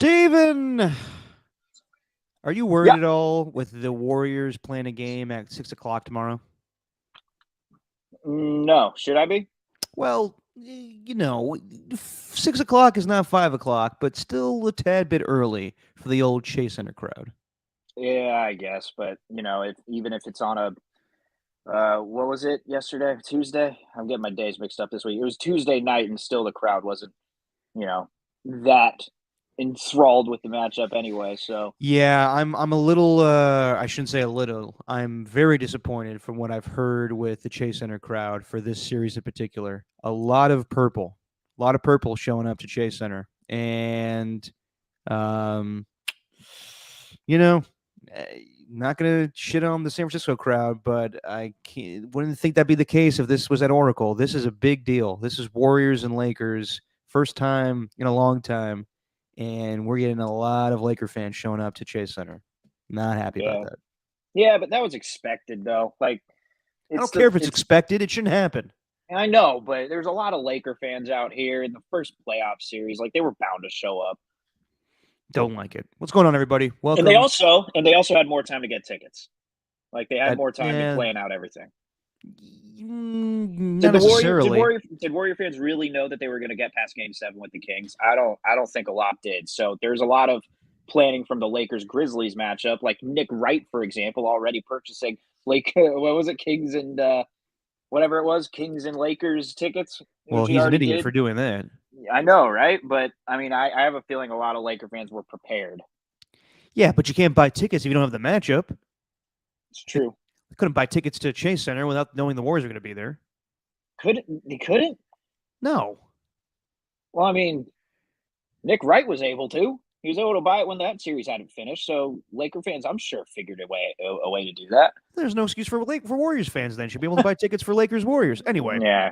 Steven, are you worried Yeah. at all with the Warriors playing a game at 6 o'clock tomorrow? No. Should I be? Well, 6 o'clock is not 5 o'clock, but still a tad bit early for the old Chase Center crowd. Yeah, I guess. But if even if it's on a what was it yesterday? Tuesday? I'm getting my days mixed up this week. It was Tuesday night, and still the crowd wasn't you know that enthralled with the matchup anyway. So Yeah, I'm a little I shouldn't say a little. I'm very disappointed from what I've heard with the Chase Center crowd for this series in particular. A lot of purple. A lot of purple showing up to Chase Center. And um you know, not gonna shit on the San Francisco crowd, but wouldn't think that'd be the case if this was at Oracle. This is a big deal. This is Warriors and Lakers, first time in a long time, and we're getting a lot of Laker fans showing up to Chase Center. Not happy about yeah, that. yeah, but that was expected though. Like I it's don't care the if it's it's expected; it shouldn't happen. I know, but there's a lot of Laker fans out here in the first playoff series. Like they were bound to show up. Don't like it. What's going on, everybody? And they Welcome. also and they also had more time to get tickets. Like they had That more time to yeah, plan out everything. not necessarily. Did Warrior fans really know that they were going to get past Game 7 with the Kings? I don't think a lot did. So there's a lot of planning from the Lakers Grizzlies matchup. Like Nick Wright, for example, already purchasing what was it, Kings and whatever it was, Kings and Lakers tickets, Well, which he he's an already idiot did. for doing that. I know, right? But I mean, I have a feeling a lot of Laker fans were prepared. Yeah, but you can't buy tickets if you don't have the matchup. It's They true. couldn't buy tickets to Chase Center without knowing the Warriors are going to be there. Couldn't? No. Well, I mean, Nick Wright was able to. He was able to buy it when that series hadn't finished. So Laker fans, I'm sure, figured a way to do that. There's no excuse for Warriors fans then. Should be able to buy tickets for Lakers Warriors. Anyway, Yeah,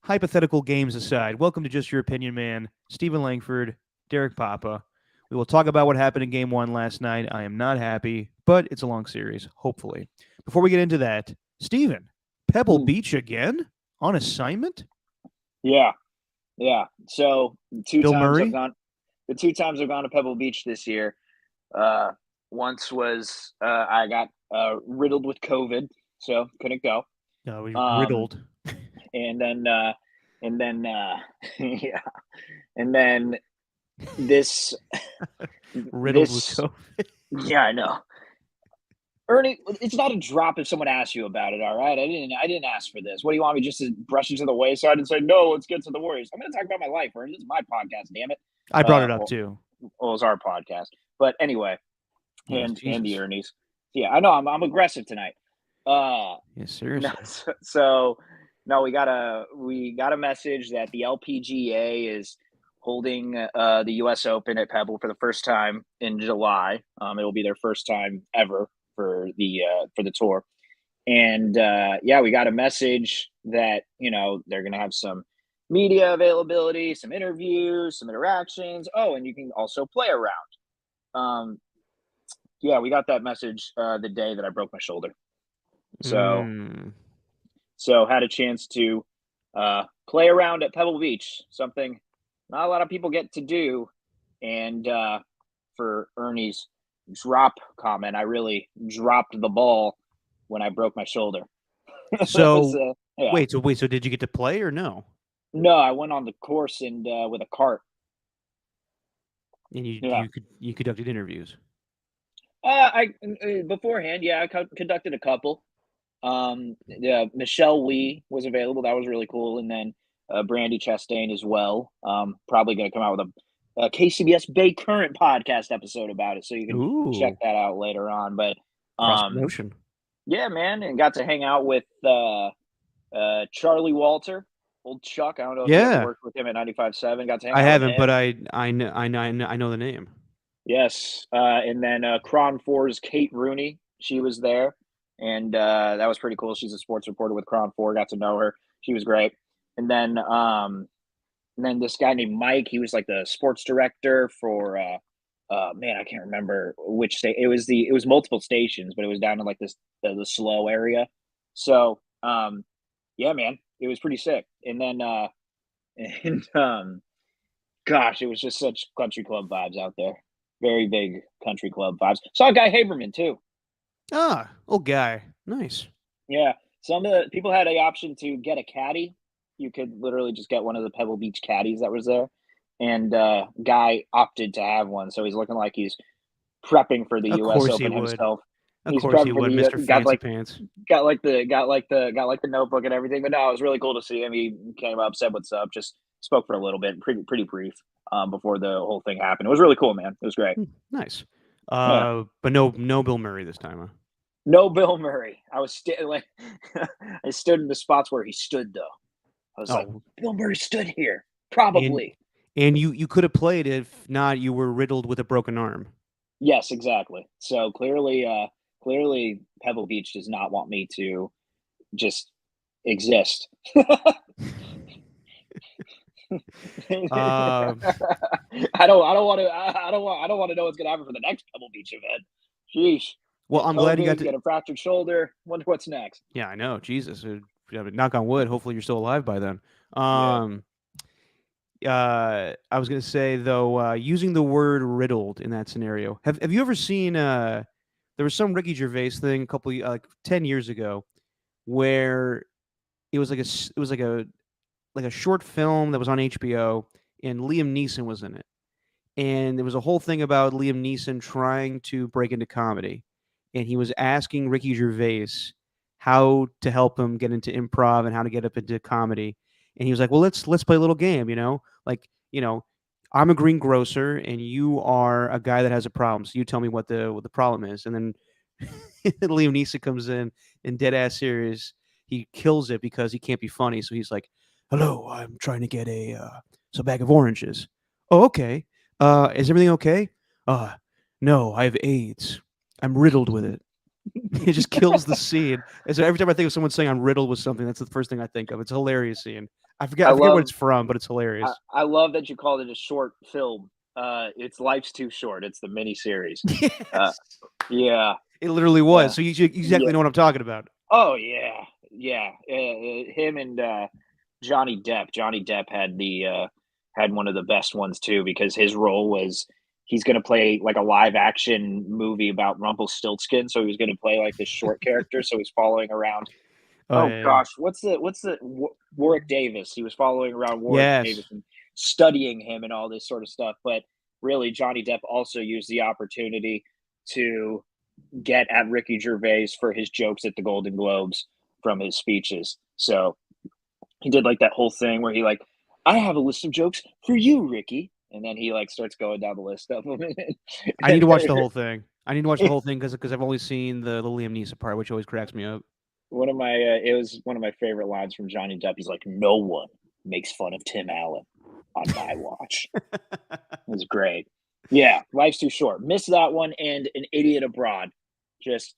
hypothetical games aside, welcome to Just Your Opinion, man. Stephen Langford, Derek Papa. We will talk about what happened in game one last night. I am not happy, but it's a long series, hopefully. Before we get into that, Stephen, Pebble Beach again on assignment? yeah, yeah. So two Bill times I've Murray? gone. The two times I've gone to Pebble Beach this year. Uh, once was I got riddled with COVID, so couldn't go. No, we Um, riddled. and then yeah, and then this Riddled with this COVID. yeah, I know. Ernie, it's not a drop if someone asks you about it. All right, I didn't ask for this. What do you want me just to brush it to the wayside and say no? Let's get to the Warriors. I'm going to talk about my life, Ernie. This is my podcast. Damn it. I brought it up Well, too. it's our podcast, but anyway, Yes, and the Jesus. Ernie's. Yeah, I know. I'm aggressive tonight. Yeah, No, seriously. so no, we got a message that the LPGA is holding the U.S. Open at Pebble for the first time in July. It will be their first time ever for the tour, and yeah, we got a message that they're going to have some media availability, some interviews, some interactions. Oh, and you can also play around. Um, yeah, we got that message the day that I broke my shoulder. So Mm. so had a chance to play around at Pebble Beach, something not a lot of people get to do. And for Ernie's drop comment, I really dropped the ball when I broke my shoulder. That was So yeah. wait, so did you get to play or no? No, I went on the course and with a cart. And you Yeah. you conducted interviews. I beforehand, yeah, I conducted a couple. Yeah, Michelle Lee was available. That was really cool, and then Brandy Chastain as well. Probably going to come out with a KCBS Bay Current podcast episode about it, so you can check Ooh, that out later on. But cross um, promotion. yeah, man, and got to hang out with Charlie Walter, old Chuck. I don't know if you ever Yeah, worked with him at 95.7. Got to hang I out with haven't, but him. I know the name. Yes, and then Cron 4's Kate Rooney, she was there, and that was pretty cool. She's a sports reporter with Cron 4. Got to know her. She was great. And then this guy named Mike. He was like the sports director for man, I can't remember which state. It was multiple stations, but it was down in like this the slow area. So yeah, man, it was pretty sick. And then and gosh, it was just such country club vibes out there. Very big country club vibes. Saw Guy Haberman too. Ah, old guy. Nice. Yeah, some of the people had a option to get a caddy. You could literally just get one of the Pebble Beach caddies that was there, and Guy opted to have one, so he's looking like he's prepping for the Of U.S. course he Open would. himself. Of He's course he prepping for the would, U.S. Mr. Fancy Pants. Got like the notebook and everything. But no, it was really cool to see him. He came up, said what's up, just spoke for a little bit, pretty brief, before the whole thing happened. It was really cool, man. It was great. Nice. Yeah. But no Bill Murray this time, huh? No Bill Murray. I was like, I stood in the spots where he stood though. I was like, Oh, Bill Murray stood here, and probably. you could have played if not you were riddled with a broken arm. Yes, exactly. So clearly, Pebble Beach does not want me to just exist. Uh, I don't want to know what's gonna happen for the next Pebble Beach event. Sheesh. well, Get I'm glad you got COVID, to. get a fractured shoulder. Wonder what's next. Yeah, I know. Jesus, knock on wood. Hopefully, you're still alive by then. Yeah. I was gonna say though, using the word riddled in that scenario. Have you ever seen? There was some Ricky Gervais thing a couple like 10 years ago, where it was it was like a short film that was on HBO, and Liam Neeson was in it. And there was a whole thing about Liam Neeson trying to break into comedy, and he was asking Ricky Gervais how to help him get into improv and how to get up into comedy. And he was like, "Well, let's play a little game, like I'm a greengrocer and you are a guy that has a problem. So you tell me what the problem is." And then Liam Neeson comes in and dead ass serious. He kills it because he can't be funny. So he's like, "Hello, I'm trying to get a bag of oranges." "Oh, okay. Is everything okay?" "Uh, no, I have AIDS. I'm riddled with it." It just kills the scene. And so every time I think of someone saying I'm riddled with something, that's the first thing I think of. It's a hilarious scene. I I forget what love it's from, but it's hilarious. I love that you called it a short film. It's Life's Too Short. It's the mini series. Uh, Yes. yeah, It literally yeah, was. So you exactly yeah. know what I'm talking about. Oh yeah, yeah. Him and Johnny Depp. Johnny Depp had one of the best ones too because his role was he's going to play like a live action movie about Rumpelstiltskin. So he was going to play like this short character. So he's following around. Oh Oh yeah. gosh, what's the Warwick Davis? He was following around Warwick Yes. Davis and studying him and all this sort of stuff. But really, Johnny Depp also used the opportunity to get at Ricky Gervais for his jokes at the Golden Globes from his speeches. So he did like that whole thing where he like, I have a list of jokes for you, Ricky. And then he like starts going down the list of them. I need to watch the whole thing. I need to watch the whole thing because I've only seen the Liam Neeson part, which always cracks me up. One of my it was one of my favorite lines from Johnny Depp. He's like, "No one makes fun of Tim Allen on my watch." It was great. Yeah, life's too short. Missed that one and an idiot abroad. Just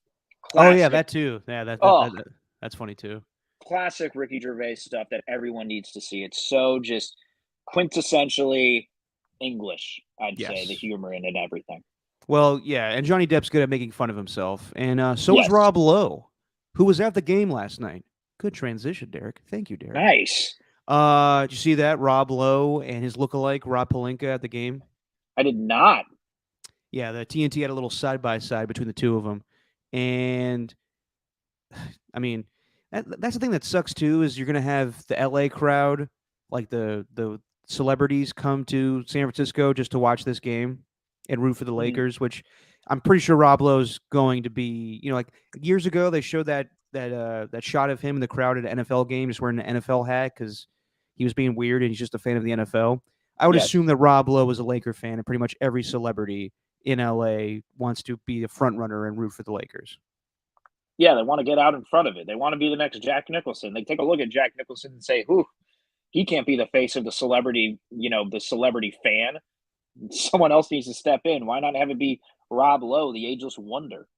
Oh yeah, classic. that too. Yeah, Oh, that's funny too. classic Ricky Gervais stuff that everyone needs to see. It's so just quintessentially English, I'd say, the Yes. humor in it and everything. Well, yeah, and Johnny Depp's good at making fun of himself, and so is Yes. Rob Lowe, who was at the game last night. Good transition, Derek. Thank you, Derek. Nice. Did you see that Rob Lowe and his lookalike Rob Palenka at the game? I did not. Yeah, the TNT had a little side by side between the two of them, and I mean, that's the thing that sucks too is you're gonna have the LA crowd, like the celebrities, come to San Francisco just to watch this game and root for the Mhm. Lakers, which I'm pretty sure Rob Lowe's going to be. Like years ago, they showed that shot of him in the crowd at an NFL game, just wearing an NFL hat because he was being weird and he's just a fan of the NFL. I would Yes. assume that Rob Lowe is a Laker fan, and pretty much every celebrity in LA wants to be a front runner and root for the Lakers. Yeah, they want to get out in front of it. They want to be the next Jack Nicholson. They take a look at Jack Nicholson and say, "Who? He can't be the face of the celebrity, the celebrity fan. Someone else needs to step in. Why not have it be Rob Lowe, the ageless wonder?"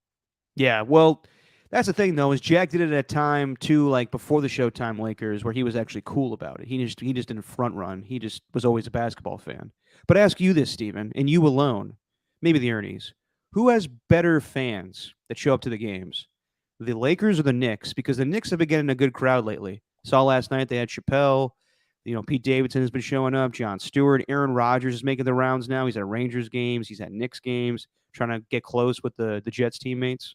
Yeah, well, that's the thing though, is Jack did it at a time too, like before the Showtime Lakers, where he was actually cool about it. He just didn't front run. He just was always a basketball fan. But I ask you this, Steven, and you alone, maybe the Ernies, who has better fans that show up to the games? The Lakers or the Knicks? Because the Knicks have been getting a good crowd lately. Saw last night they had Chappelle. Pete Davidson has been showing up. John Stewart, Aaron Rodgers is making the rounds now. He's at Rangers games. He's at Knicks games, trying to get close with the Jets teammates.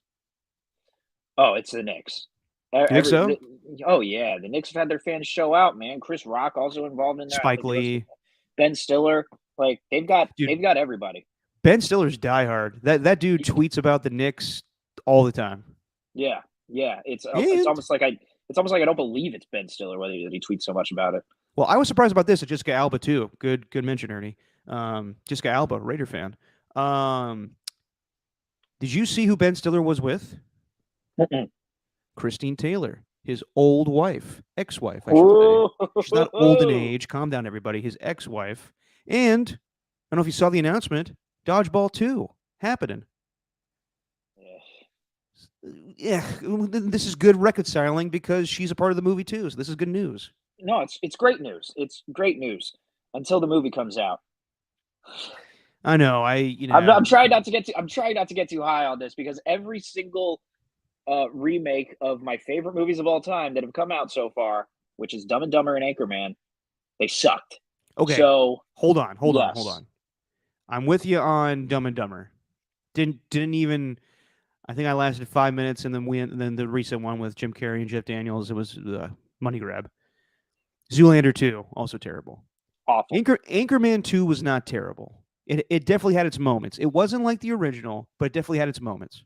Oh, it's the Knicks. You think so? Oh yeah, the Knicks have had their fans show out, man. Chris Rock also involved in that. I Spike think he goes to Lee, Ben Stiller. Like they've got dude. everybody. Ben Stiller's diehard. That dude tweets about the Knicks all the time. Yeah, yeah. It's And almost like I don't believe it's Ben Stiller whether he tweets so much about it. well, I was surprised about this at Jessica Alba too. Good mention, Ernie. Jessica Alba, Raider fan. Did you see who Ben Stiller was with? Mm-mm. Christine Taylor, his old wife, ex-wife, I should say. She's not old in age. Calm down, everybody. His ex-wife. And I don't know if you saw the announcement. Dodgeball 2 happening. Yeah, this is good reconciling because she's a part of the movie too. So this is good news. No, it's great news. It's great news until the movie comes out. I know. I'm trying not to get too high on this because every single remake of my favorite movies of all time that have come out so far, which is Dumb and Dumber and Anchorman, they sucked. Okay. So hold on. I'm with you on Dumb and Dumber. Didn't even. I think I lasted 5 minutes, and then the recent one with Jim Carrey and Jeff Daniels, it was the money grab. Zoolander 2, also terrible. Awful. Anchorman 2 was not terrible. It definitely had its moments. It wasn't like the original, but it definitely had its moments.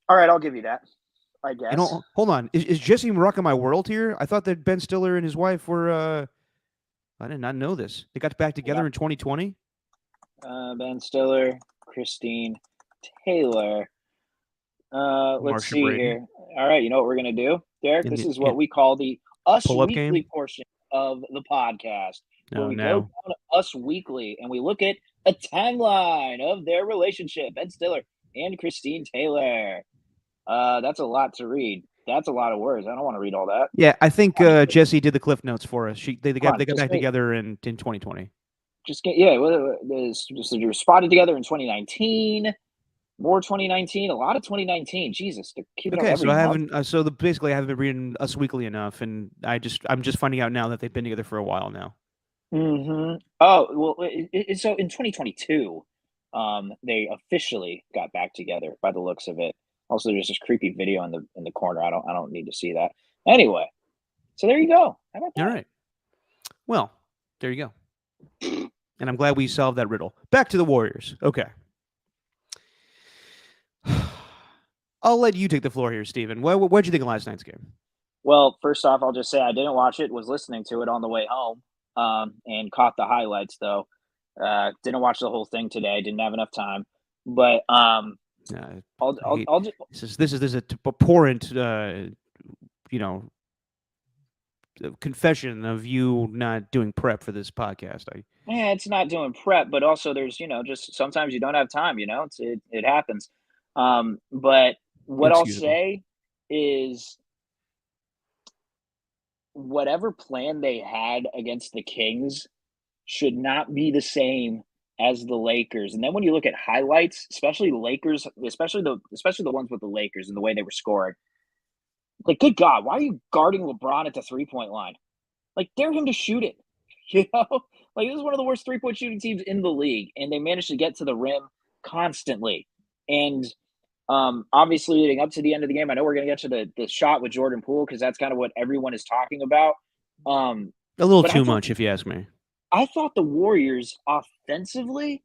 All right, I'll give you that. I guess. Hold on. Is Jesse rocking my world here? I thought that Ben Stiller and his wife were. I did not know this. They got back together in 2020. Ben Stiller, Christine Taylor. Let's see here. All right, you know what we're gonna do, Derek? This is what we call the Us Weekly portion of the podcast. Where we go down to Us Weekly and we look at a timeline of their relationship, Ben Stiller and Christine Taylor. That's a lot to read. That's a lot of words. I don't want to read all that. Yeah, I think Jesse did the cliff notes for us. They got back together in 2020. They were spotted together in 2019. More 2019, a lot of 2019. Jesus, they're keeping up every month. Basically I haven't been reading Us Weekly enough, and I'm just finding out now that they've been together for a while now. Mm-hmm. Oh well, so in 2022, they officially got back together by the looks of it. Also, there's this creepy video in the corner. I don't need to see that. Anyway, so there you go. How about that? All right. Well, there you go. And I'm glad we solved that riddle. Back to the Warriors. Okay. I'll let you take the floor here, Steven. What did you think of last night's game? Well, first off, I'll just say I didn't watch it. Was listening to it on the way home, and caught the highlights though. Didn't watch the whole thing today. Didn't have enough time. But this is a abhorrent, confession of you not doing prep for this podcast. It's not doing prep, but also there's just sometimes you don't have time. It happens. But what I'll say is whatever plan they had against the Kings should not be the same as the Lakers. And then when you look at highlights, especially the Lakers, especially the ones with the Lakers and the way they were scoring, like, good God, why are you guarding LeBron at the 3-point line? Like, dare him to shoot it. Like, this is one of the worst 3-point shooting teams in the league, and they managed to get to the rim constantly. And obviously, leading up to the end of the game, I know we're going to get to the shot with Jordan Poole because that's kind of what everyone is talking about. A little too much, if you ask me. I thought the Warriors offensively,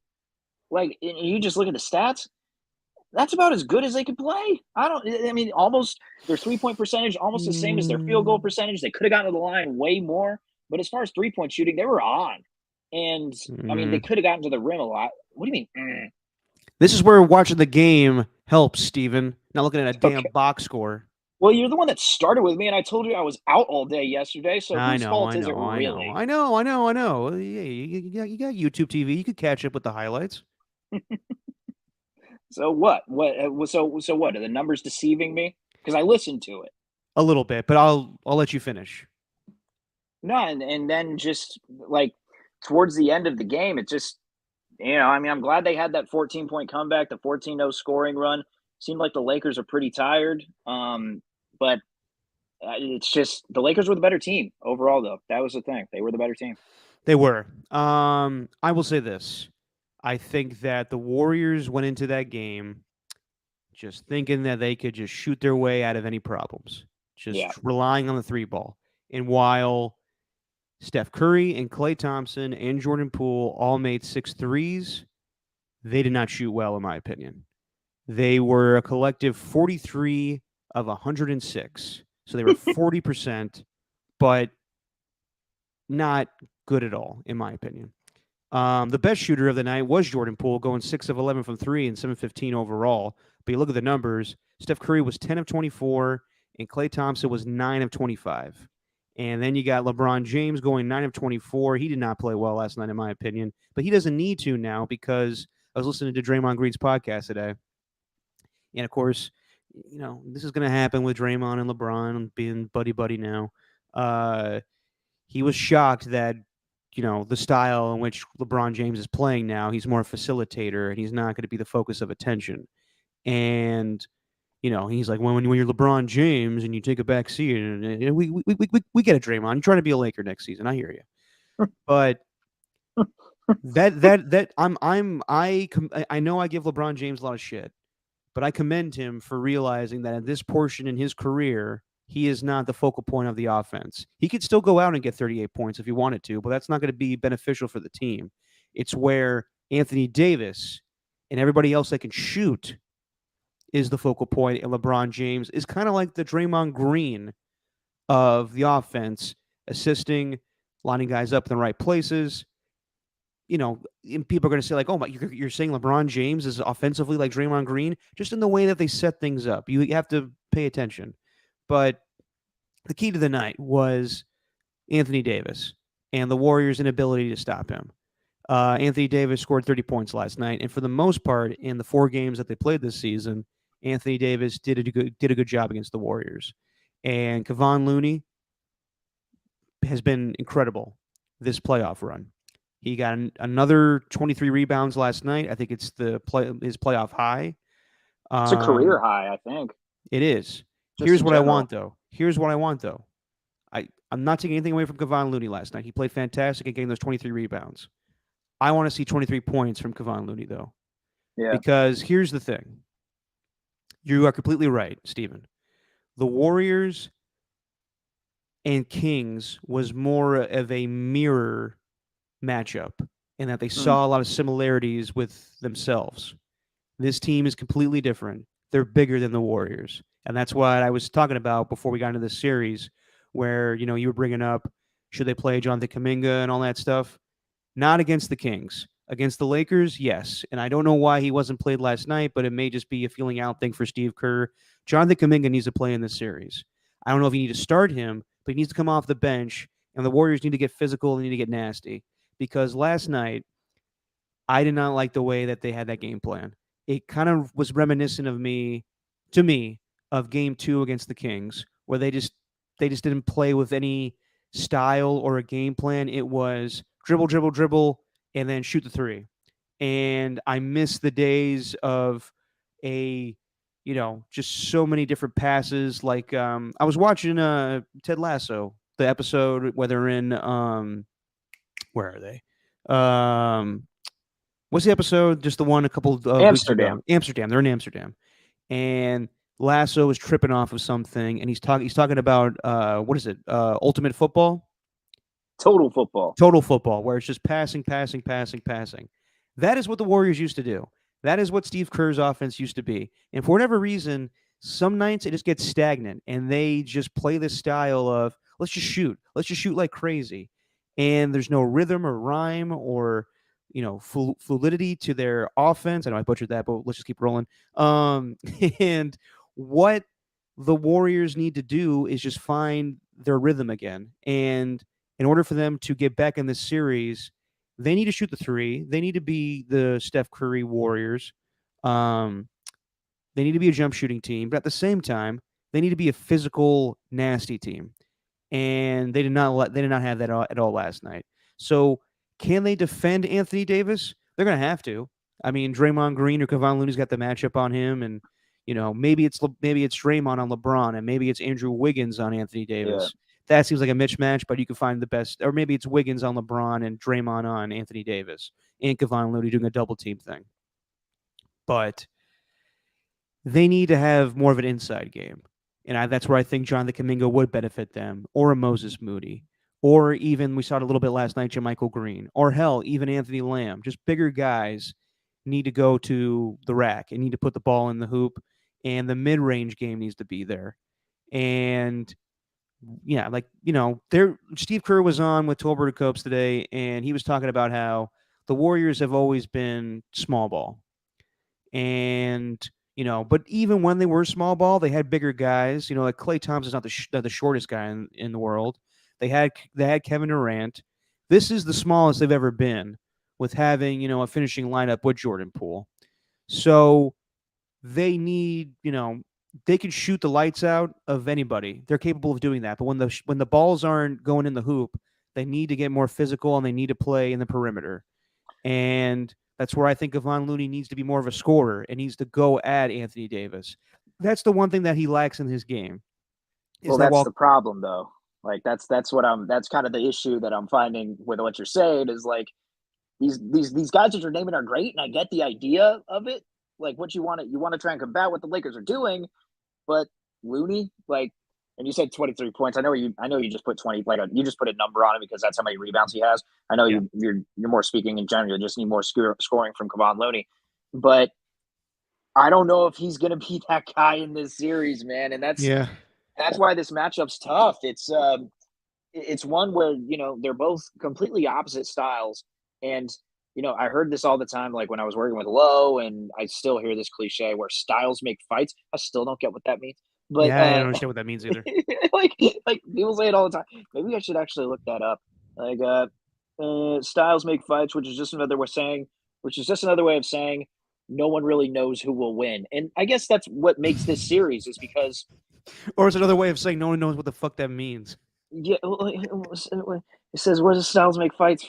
like, and you just look at the stats, that's about as good as they could play. Almost their 3-point percentage, almost the same as their field goal percentage. They could have gotten to the line way more. But as far as 3-point shooting, they were on. And, they could have gotten to the rim a lot. What do you mean? This is where watching the game helps, Steven. Not looking at a damn box score. Well, you're the one that started with me, and I told you I was out all day yesterday, so whose fault is it really? I know. Yeah, you got YouTube TV. You could catch up with the highlights. So what? So what? Are the numbers deceiving me? Because I listened to it. A little bit, but I'll let you finish. No, and then just, like, towards the end of the game, it just, I'm glad they had that 14-point comeback, the 14-0 scoring run. Seemed like the Lakers are pretty tired. But It's just the Lakers were the better team overall, though. That was the thing; they were the better team. They were. I will say this. I think that the Warriors went into that game just thinking that they could just shoot their way out of any problems, Yeah, just relying on the three ball. And while Steph Curry and Klay Thompson and Jordan Poole all made 6 threes, they did not shoot well, in my opinion. They were a collective 43 of 106. So they were 40%, but not good at all, in my opinion. The best shooter of the night was Jordan Poole, going 6 of 11 from three and 715 overall. But you look at the numbers, Steph Curry was 10 of 24, and Klay Thompson was 9 of 25. And then you got LeBron James going 9 of 24. He did not play well last night, in my opinion, but he doesn't need to now because I was listening to Draymond Green's podcast today. And of course, this is going to happen with Draymond and LeBron being buddy buddy now. He was shocked that the style in which LeBron James is playing now, he's more a facilitator and he's not going to be the focus of attention. And he's like, when you're LeBron James and you take a back seat, and we get it, Draymond. You're trying to be a Laker next season. I hear you, but that I know I give LeBron James a lot of shit, but I commend him for realizing that at this portion in his career, he is not the focal point of the offense. He could still go out and get 38 points if he wanted to, but that's not going to be beneficial for the team. It's where Anthony Davis and everybody else that can shoot is the focal point, and LeBron James is kind of like the Draymond Green of the offense, assisting, lining guys up in the right places. And people are going to say like, "Oh my, you're saying LeBron James is offensively like Draymond Green?" Just in the way that they set things up, you have to pay attention. But the key to the night was Anthony Davis and the Warriors' inability to stop him. Anthony Davis scored 30 points last night, and for the most part, in the 4 games that they played this season, Anthony Davis did a good job against the Warriors. And Kevon Looney has been incredible this playoff run. He got another 23 rebounds last night. I think it's his playoff high. it's a career high, I think. It is. Just Here's in what I general. want, though. I'm not taking anything away from Kevon Looney last night. He played fantastic at getting those 23 rebounds. I want to see 23 points from Kevon Looney, though. Yeah. Because here's the thing. You are completely right, Stephen. The Warriors and Kings was more of a mirror matchup in that they saw a lot of similarities with themselves. This team is completely different. They're bigger than the Warriors. And that's what I was talking about before we got into this series, where, you were bringing up, should they play Jonathan Kuminga and all that stuff? Not against the Kings. Against the Lakers, yes. And I don't know why he wasn't played last night, but it may just be a feeling out thing for Steve Kerr. Jonathan Kuminga needs to play in this series. I don't know if you need to start him, but he needs to come off the bench, and the Warriors need to get physical and need to get nasty. Because last night, I did not like the way that they had that game plan. It kind of was reminiscent of of game 2 against the Kings, where they just didn't play with any style or a game plan. It was dribble, dribble, dribble, and then shoot the three. And I miss the days of just so many different passes. Like I was watching Ted Lasso, the episode where they're in where are they? What's the episode? Just the one a couple of weeks ago. Amsterdam. They're in Amsterdam, and Lasso is tripping off of something, and he's talking about what is it? Ultimate Football. Total football. Total football, where it's just passing, passing, passing, passing. That is what the Warriors used to do. That is what Steve Kerr's offense used to be. And for whatever reason, some nights it just gets stagnant, and they just play this style of let's just shoot like crazy, and there's no rhythm or rhyme or fluidity to their offense. I know I butchered that, but let's just keep rolling. And what the Warriors need to do is just find their rhythm again. And in order for them to get back in this series, they need to shoot the three. They need to be the Steph Curry Warriors. They need to be a jump shooting team, but at the same time, they need to be a physical, nasty team. And they did not have that at all last night. So can they defend Anthony Davis? They're going to have to. I mean, Draymond Green or Kevon Looney's got the matchup on him, and Maybe it's Draymond on LeBron, and maybe it's Andrew Wiggins on Anthony Yeah. Davis. That seems like a mismatch, but you can find the best, or maybe it's Wiggins on LeBron and Draymond on Anthony Davis, and Kevon Looney doing a double team thing. But they need to have more of an inside game. And that's where I think Jonathan Kuminga would benefit them, or a Moses Moody, or even, we saw it a little bit last night, JaMychal Green, or hell, even Anthony Lamb. Just bigger guys need to go to the rack and need to put the ball in the hoop, and the mid-range game needs to be there. And yeah, Steve Kerr was on with Tolbert Copes today, and he was talking about how the Warriors have always been small ball. And but even when they were small ball, they had bigger guys. Like Klay Thompson's not the shortest guy in the world. They had Kevin Durant. This is the smallest they've ever been, with having a finishing lineup with Jordan Poole. So they need they can shoot the lights out of anybody. They're capable of doing that. But when the balls aren't going in the hoop, they need to get more physical, and they need to play in the perimeter. And that's where I think Kevon Looney needs to be more of a scorer and needs to go at Anthony Davis. That's the one thing that he lacks in his game. Well, that's the problem, though. Like that's kind of the issue that I'm finding with what you're saying is like these guys that you're naming are great, and I get the idea of it. Like what you want to try and combat what the Lakers are doing, but Looney, like, and you said 23 points. I know you just put 20, you just put a number on it because that's how many rebounds he has. I know you're more speaking in general. You just need more scoring from Kevon Looney, but I don't know if he's going to be that guy in this series, man. And that's why this matchup's tough. It's one where they're both completely opposite styles, and I heard this all the time, like when I was working with Lowe, and I still hear this cliche where styles make fights. I still don't get what that means. But I don't understand what that means either. like people say it all the time. Maybe I should actually look that up. Like styles make fights, which is just another way of saying no one really knows who will win. And I guess that's what makes this series is because or it's another way of saying no one knows what the fuck that means. Yeah, it says where does styles make fights?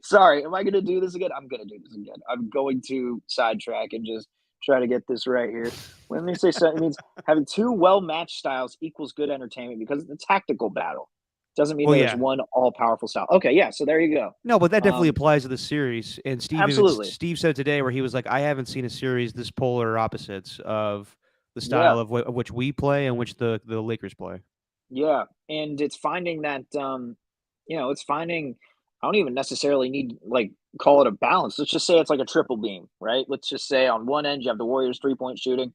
Sorry, am I going to do this again? I'm going to do this again. I'm going to sidetrack and just try to get this right here. When they say so, it means having two well-matched styles equals good entertainment because it's a tactical battle. Doesn't mean there's one all-powerful style. Okay, yeah, so there you go. No, but that definitely applies to the series. And Steve said today where he was like, I haven't seen a series this polar opposites of the style of which we play and which the Lakers play. Yeah, and it's finding that, it's finding I don't even necessarily need call it a balance. Let's just say it's like a triple beam, right? Let's just say on one end you have the Warriors 3-point shooting,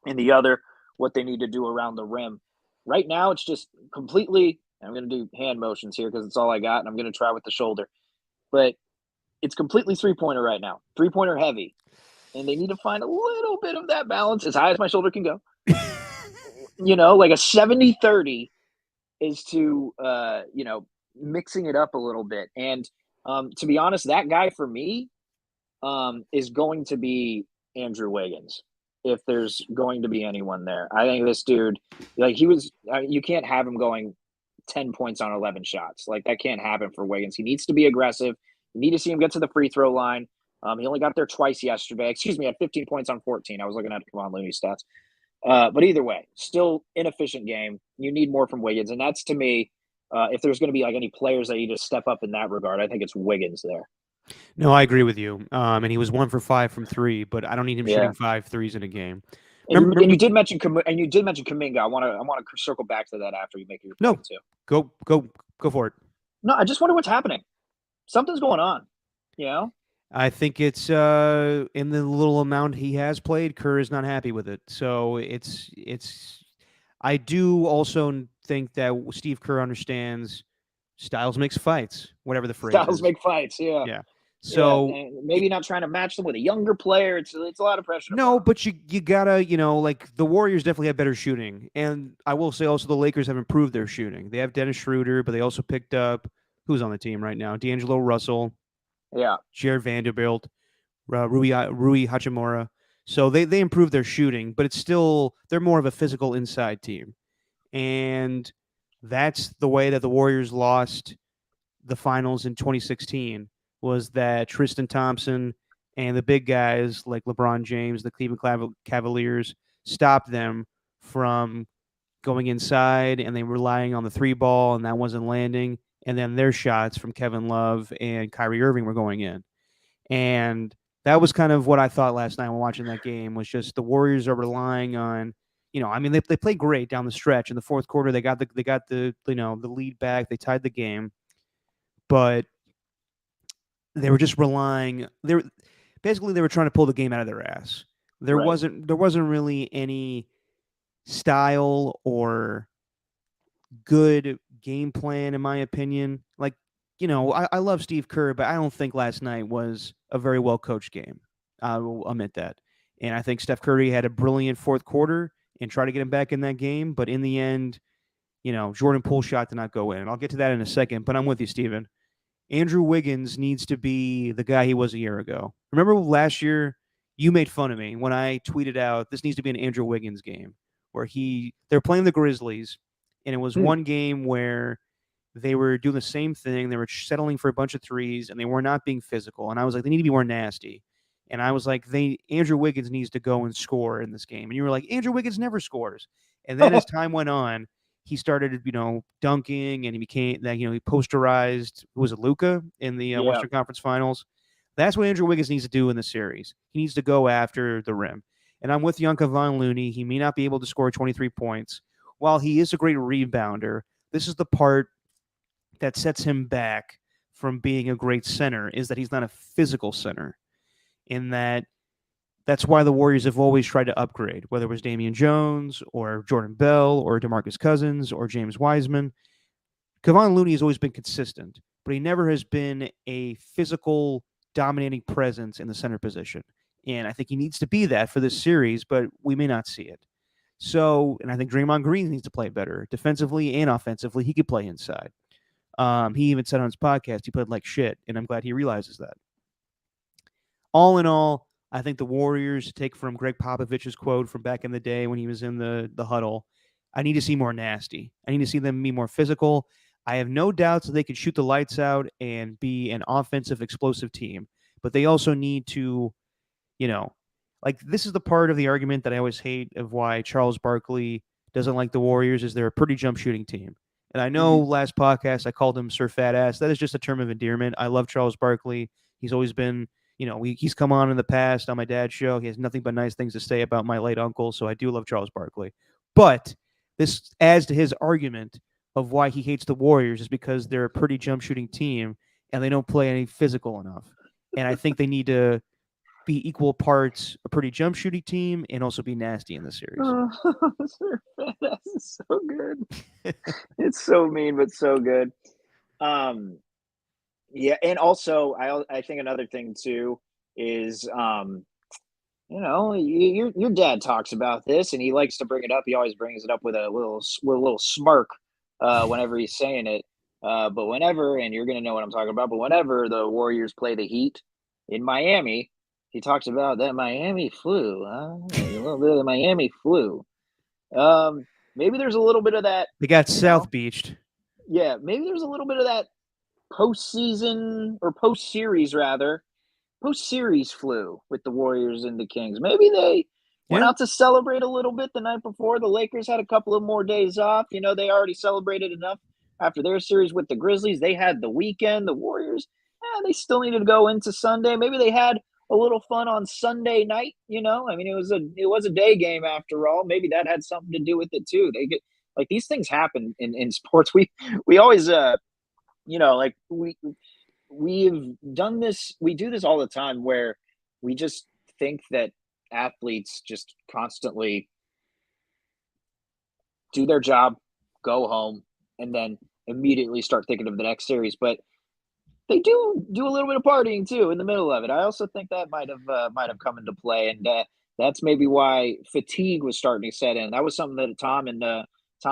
and the other what they need to do around the rim. Right now it's just completely. I'm going to do hand motions here because it's all I got, and I'm going to try with the shoulder. But it's completely 3-pointer right now, 3-pointer heavy, and they need to find a little bit of that balance as high as my shoulder can go. Like a 70-30 is to mixing it up a little bit. And to be honest, that guy for me is going to be Andrew Wiggins. If there's going to be anyone there, I think this dude, you can't have him going 10 points on 11 shots. Like that can't happen for Wiggins. He needs to be aggressive. You need to see him get to the free throw line. He only got there twice yesterday. Excuse me, had 15 points on 14. I was looking at Kevon Looney's stats. But either way, still inefficient game. You need more from Wiggins. And that's, to me, if there's going to be any players that need to step up in that regard, I think it's Wiggins there. No, I agree with you. And he was 1 for 5 from 3, but I don't need him shooting 5 threes in a game. And you did mention Kuminga. I want to circle back to that after you make your point too. Go for it. No, I just wonder what's happening. Something's going on. I think it's in the little amount he has played, Kerr is not happy with it. So it's. I do also think that Steve Kerr understands styles makes fights, whatever the phrase is. Styles make fights, yeah. Yeah. So maybe not trying to match them with a younger player. It's a lot of pressure. No, but you gotta, the Warriors definitely have better shooting. And I will say also the Lakers have improved their shooting. They have Dennis Schroeder, but they also picked up who's on the team right now? D'Angelo Russell. Yeah. Jared Vanderbilt, Rui Hachimura. So they improved their shooting, but it's still, they're more of a physical inside team. And that's the way that the Warriors lost the finals in 2016, was that Tristan Thompson and the big guys like LeBron James, the Cleveland Cavaliers, stopped them from going inside, and they were relying on the three ball, and that wasn't landing. And then their shots from Kevin Love and Kyrie Irving were going in. And that was kind of what I thought last night when watching that game, was just the Warriors are relying on, I mean, they played great down the stretch. In the fourth quarter, they got the the lead back. They tied the game, but they were just relying. They were trying to pull the game out of their ass. There Right. wasn't really any style or good game plan, in my opinion. Like, I love Steve Kerr, but I don't think last night was a very well coached game. I will admit that. And I think Steph Curry had a brilliant fourth quarter and tried to get him back in that game. But in the end, Jordan Poole shot did not go in. And I'll get to that in a second, but I'm with you, Steven. Andrew Wiggins needs to be the guy he was a year ago. Remember last year, you made fun of me when I tweeted out this needs to be an Andrew Wiggins game, where they're playing the Grizzlies, and it was Hmm. one game where they were doing the same thing. They were settling for a bunch of threes, and they were not being physical. And I was like, they need to be more nasty. And I was like, Andrew Wiggins needs to go and score in this game. And you were like, Andrew Wiggins never scores. And then as time went on, he started, dunking, and he became that, he posterized, who was it, Luca in the Yeah. Western Conference Finals. That's what Andrew Wiggins needs to do in the series. He needs to go after the rim. And I'm with Yonka Von Looney. He may not be able to score 23 points. While he is a great rebounder, this is the part that sets him back from being a great center, is that he's not a physical center. In that's why the Warriors have always tried to upgrade, whether it was Damian Jones or Jordan Bell or DeMarcus Cousins or James Wiseman. Kevon Looney has always been consistent, but he never has been a physical dominating presence in the center position. And I think he needs to be that for this series, but we may not see it. So, and I think Draymond Green needs to play better defensively and offensively. He could play inside. He even said on his podcast he played like shit, and I'm glad he realizes that. All in all, I think the Warriors, take from Greg Popovich's quote from back in the day when he was in the huddle, I need to see more nasty. I need to see them be more physical. I have no doubts that they could shoot the lights out and be an offensive, explosive team, but they also need to, you know, like, this is the part of the argument that I always hate of why Charles Barkley doesn't like the Warriors, is they're a pretty jump shooting team. And I know last podcast I called him Sir Fat Ass. That is just a term of endearment. I love Charles Barkley. He's always been, he's come on in the past on my dad's show. He has nothing but nice things to say about my late uncle. So I do love Charles Barkley. But this adds to his argument of why he hates the Warriors, is because they're a pretty jump shooting team and they don't play any physical enough. And I think they need to be equal parts a pretty jump shooting team and also be nasty in this series. Oh, Sir Fat is so good. It's so mean, but so good. Um, yeah, and also I think another thing too is your dad talks about this, and he likes to bring it up. He always brings it up with a little smirk whenever he's saying it. But whenever, and you're gonna know what I'm talking about, but whenever the Warriors play the Heat in Miami, he talks about that Miami flu, a little bit of the Miami flu. Maybe there's a little bit of that. They got South Beached. Yeah, maybe there's a little bit of that postseason or post series rather post series flu with the Warriors and the Kings. Maybe they went Yeah. out to celebrate a little bit the night before. The Lakers had a couple of more days off. They already celebrated enough after their series with the Grizzlies. They had the weekend. The Warriors, they still needed to go into Sunday. Maybe they had a little fun on Sunday night. I mean, it was a day game after all. Maybe that had something to do with it too. They get like these things happen in sports. We always like we've done this. We do this all the time where we just think that athletes just constantly do their job, go home, and then immediately start thinking of the next series. But they do a little bit of partying too in the middle of it. I also think that might have come into play, and that's maybe why fatigue was starting to set in. That was something that Tom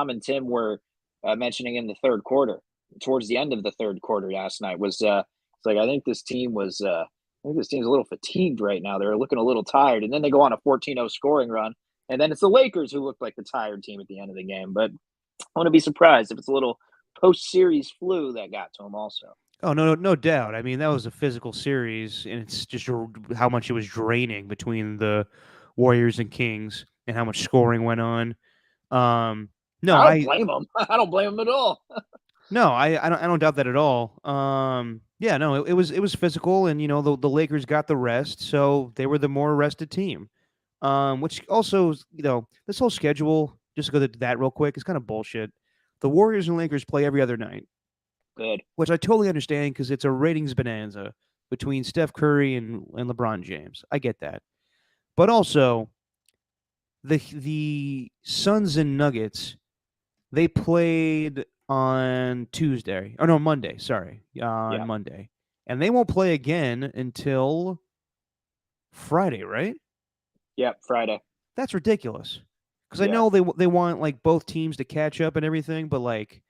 and Tim were mentioning in the third quarter, towards the end of the third quarter last night. Was it's like I think this team was I think this team's a little fatigued right now. They're looking a little tired, and then they go on a 14-0 scoring run, and then it's the Lakers who look like the tired team at the end of the game. But I wouldn't be surprised if it's a little post series flu that got to them also. Oh no doubt. I mean, that was a physical series, and it's just how much it was draining between the Warriors and Kings, and how much scoring went on. Um, no, I don't I blame them. I don't blame them at all. no, I don't doubt that at all. Yeah, no, it was physical, and the Lakers got the rest, so they were the more rested team. Which also, this whole schedule, just to go to that real quick, is kind of bullshit. The Warriors and Lakers play every other night, Good. which I totally understand because it's a ratings bonanza between Steph Curry and LeBron James. I get that. But also, the Suns and Nuggets, they played on Tuesday. Or no, Monday, sorry. On Yeah. Monday. And they won't play again until Friday, right? Yep. Friday. That's ridiculous. Because I Yeah. know they want like both teams to catch up and everything, but like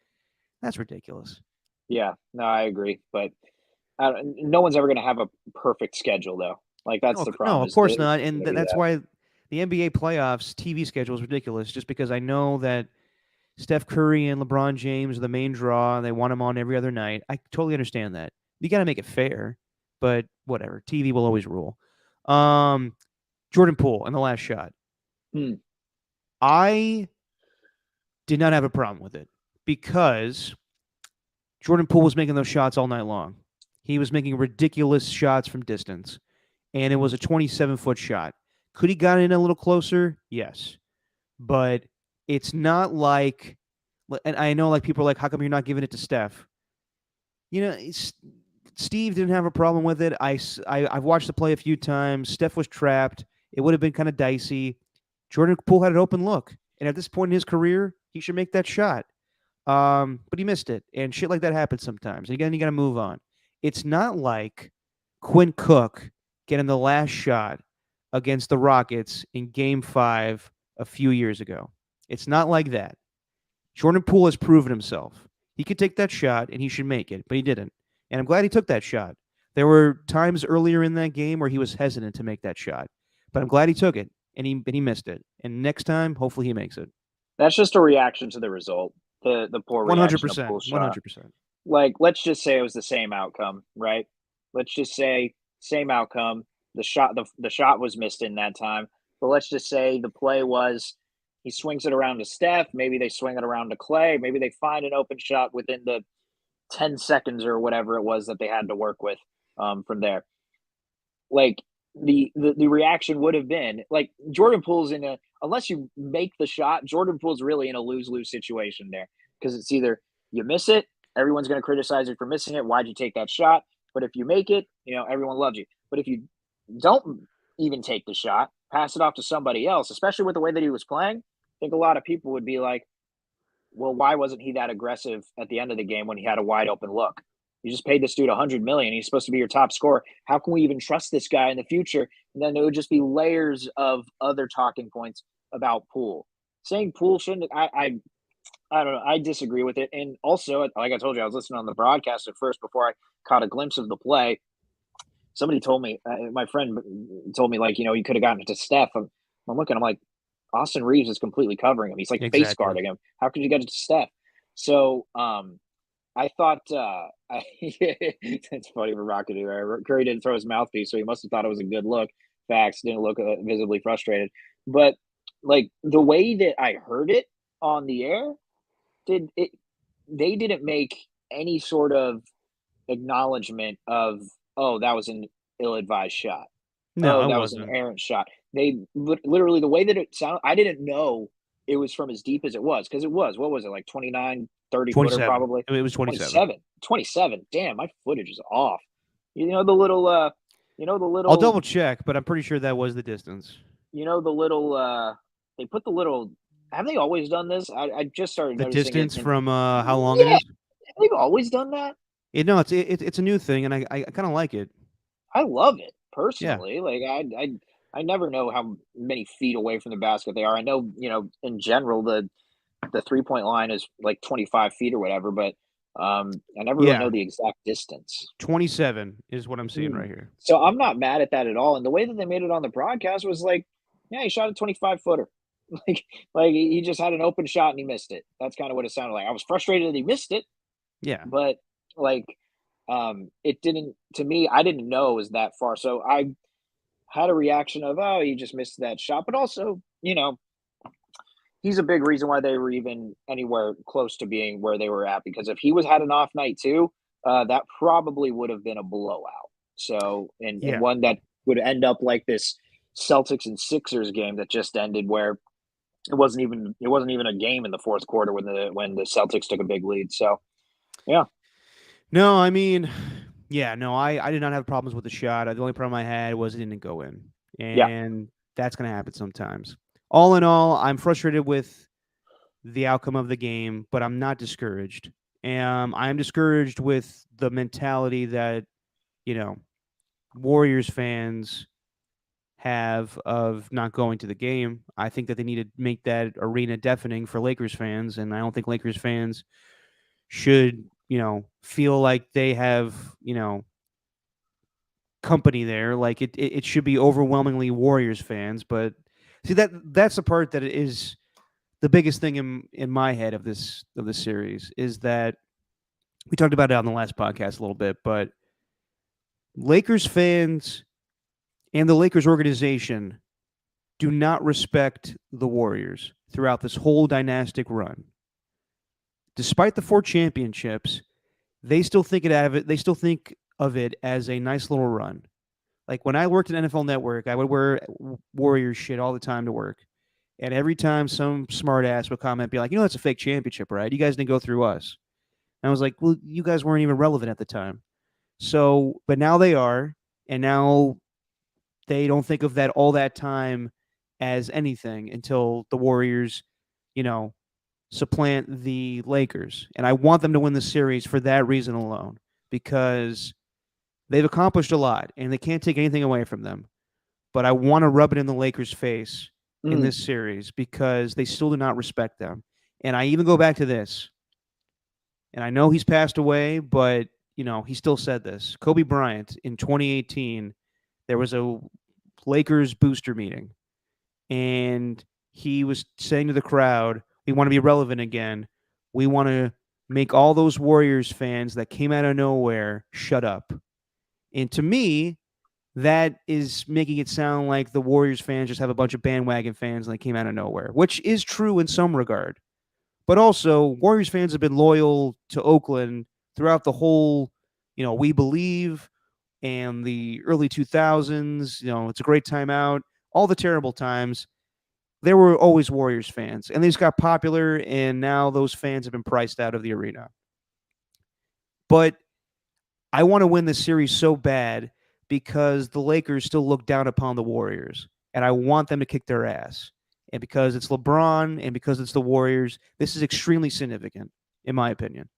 that's ridiculous. Yeah. No, I agree. But no one's ever going to have a perfect schedule, though. Like that's No, the no, problem. of Is course it's not, and going to be that's that. why the NBA playoffs TV schedule is ridiculous. Just because I know that Steph Curry and LeBron James are the main draw, and they want them on every other night. I totally understand that. You got to make it fair, but whatever. TV will always rule. Um, Jordan Poole and the last shot. Hmm. I did not have a problem with it because Jordan Poole was making those shots all night long. He was making ridiculous shots from distance, and it was a 27-foot shot. Could he got in a little closer? Yes, but it's not like, and I know like people are like, how come you're not giving it to Steph? Steve didn't have a problem with it. I've watched the play a few times. Steph was trapped. It would have been kind of dicey. Jordan Poole had an open look, and at this point in his career, he should make that shot. But he missed it, and shit like that happens sometimes. Again, you got to move on. It's not like Quinn Cook getting the last shot against the Rockets in Game 5 a few years ago. It's not like that. Jordan Poole has proven himself. He could take that shot, and he should make it, but he didn't. And I'm glad he took that shot. There were times earlier in that game where he was hesitant to make that shot, but I'm glad he took it, and he missed it. And next time, hopefully, he makes it. That's just a reaction to the result. The poor One hundred reaction of percent. Poole One shot. hundred percent. Like, let's just say it was the same outcome, right? Let's just say same outcome. The shot was missed in that time. But let's just say the play was he swings it around to Steph. Maybe they swing it around to Clay. Maybe they find an open shot within the 10 seconds or whatever it was that they had to work with from there. Like the reaction would have been like Jordan Poole's in a unless you make the shot, Jordan Poole's really in a lose-lose situation there because it's either you miss it, everyone's going to criticize you for missing it. Why'd you take that shot? But if you make it, everyone loves you. But if you don't even take the shot, pass it off to somebody else, especially with the way that he was playing, I think a lot of people would be like, well, why wasn't he that aggressive at the end of the game when he had a wide open look? You just paid this dude 100 million. He's supposed to be your top scorer. How can we even trust this guy in the future? And then there would just be layers of other talking points about Poole. Saying Poole shouldn't. I don't know. I disagree with it. And also, like I told you, I was listening on the broadcast at first before I caught a glimpse of the play. Somebody told me, my friend told me, like, you could have gotten it to Steph. I'm looking, I'm like, Austin Reeves is completely covering him. He's like face Exactly. guarding him. How could you get it to Steph? So I thought it's funny for Rocket. Curry didn't throw his mouthpiece, so he must have thought it was a good look. Facts didn't look visibly frustrated, but like the way that I heard it on the air, did it? They didn't make any sort of acknowledgement of, oh, that was an ill-advised shot. No, Oh, I that was an wasn't. errant shot. They literally the way that it sounded, I didn't know it was from as deep as it was because it was. What was it, like 29, 30 footer 27. probably? It was 27. 27. 27. Damn, my footage is off. You know the little you know the I'll little double check, but I'm pretty sure that was the distance. the little they put the little have they always done this? I just started The noticing it distance in from how long it yeah, is. they've always done that. No, it's a new thing, and I kind of like it. I love it Yeah, personally. Like I never know how many feet away from the basket they are. I know, in general the 3-point line is like 25 feet or whatever, but I never really yeah. know the exact distance. 27 is what I'm seeing Hmm. right here. So I'm not mad at that at all. And the way that they made it on the broadcast was like, yeah, he shot a 25 footer. like he just had an open shot and he missed it. That's kind of what it sounded like. I was frustrated that he missed it, Yeah, but like It didn't to me. I didn't know it was that far, so I had a reaction of, "Oh, he just missed that shot," but also, he's a big reason why they were even anywhere close to being where they were at, because if he was had an off night too, that probably would have been a blowout. So, and Yeah. one that would end up like this Celtics and Sixers game that just ended, where it wasn't even a game in the fourth quarter when the Celtics took a big lead. So, yeah. No, I mean, yeah, no, I did not have problems with the shot. The only problem I had was it didn't go in. Yeah. And that's going to happen sometimes. All in all, I'm frustrated with the outcome of the game, but I'm not discouraged. I'm discouraged with the mentality that, you know, Warriors fans have of not going to the game. I think that they need to make that arena deafening for Lakers fans, and I don't think Lakers fans should, feel like they have, company there. Like it should be overwhelmingly Warriors fans. But see that's the part that is the biggest thing in my head of this series is that we talked about it on the last podcast a little bit, but Lakers fans and the Lakers organization do not respect the Warriors throughout this whole dynastic run. Despite the 4 championships, they still think it out of it. They still think of it as a nice little run. Like when I worked at NFL Network, I would wear Warriors shit all the time to work. And every time some smart ass would comment, be like, that's a fake championship, right? You guys didn't go through us. And I was like, well, you guys weren't even relevant at the time. So, but now they are. And now they don't think of that all that time as anything until the Warriors, you know, supplant the Lakers. And I want them to win the series for that reason alone because they've accomplished a lot and they can't take anything away from them. But I want to rub it in the Lakers' face in Mm. this series because they still do not respect them. And I even go back to this. And I know he's passed away, but he still said this. Kobe Bryant in 2018, there was a Lakers booster meeting, and he was saying to the crowd, "We want to be relevant again. We want to make all those Warriors fans that came out of nowhere shut up." And to me, that is making it sound like the Warriors fans just have a bunch of bandwagon fans and they came out of nowhere, which is true in some regard. But also, Warriors fans have been loyal to Oakland throughout the whole, we believe, and the early 2000s. It's a great time out. All the terrible times, there were always Warriors fans, and they just got popular, and now those fans have been priced out of the arena. But I want to win this series so bad because the Lakers still look down upon the Warriors, and I want them to kick their ass. And because it's LeBron and because it's the Warriors, this is extremely significant, in my opinion.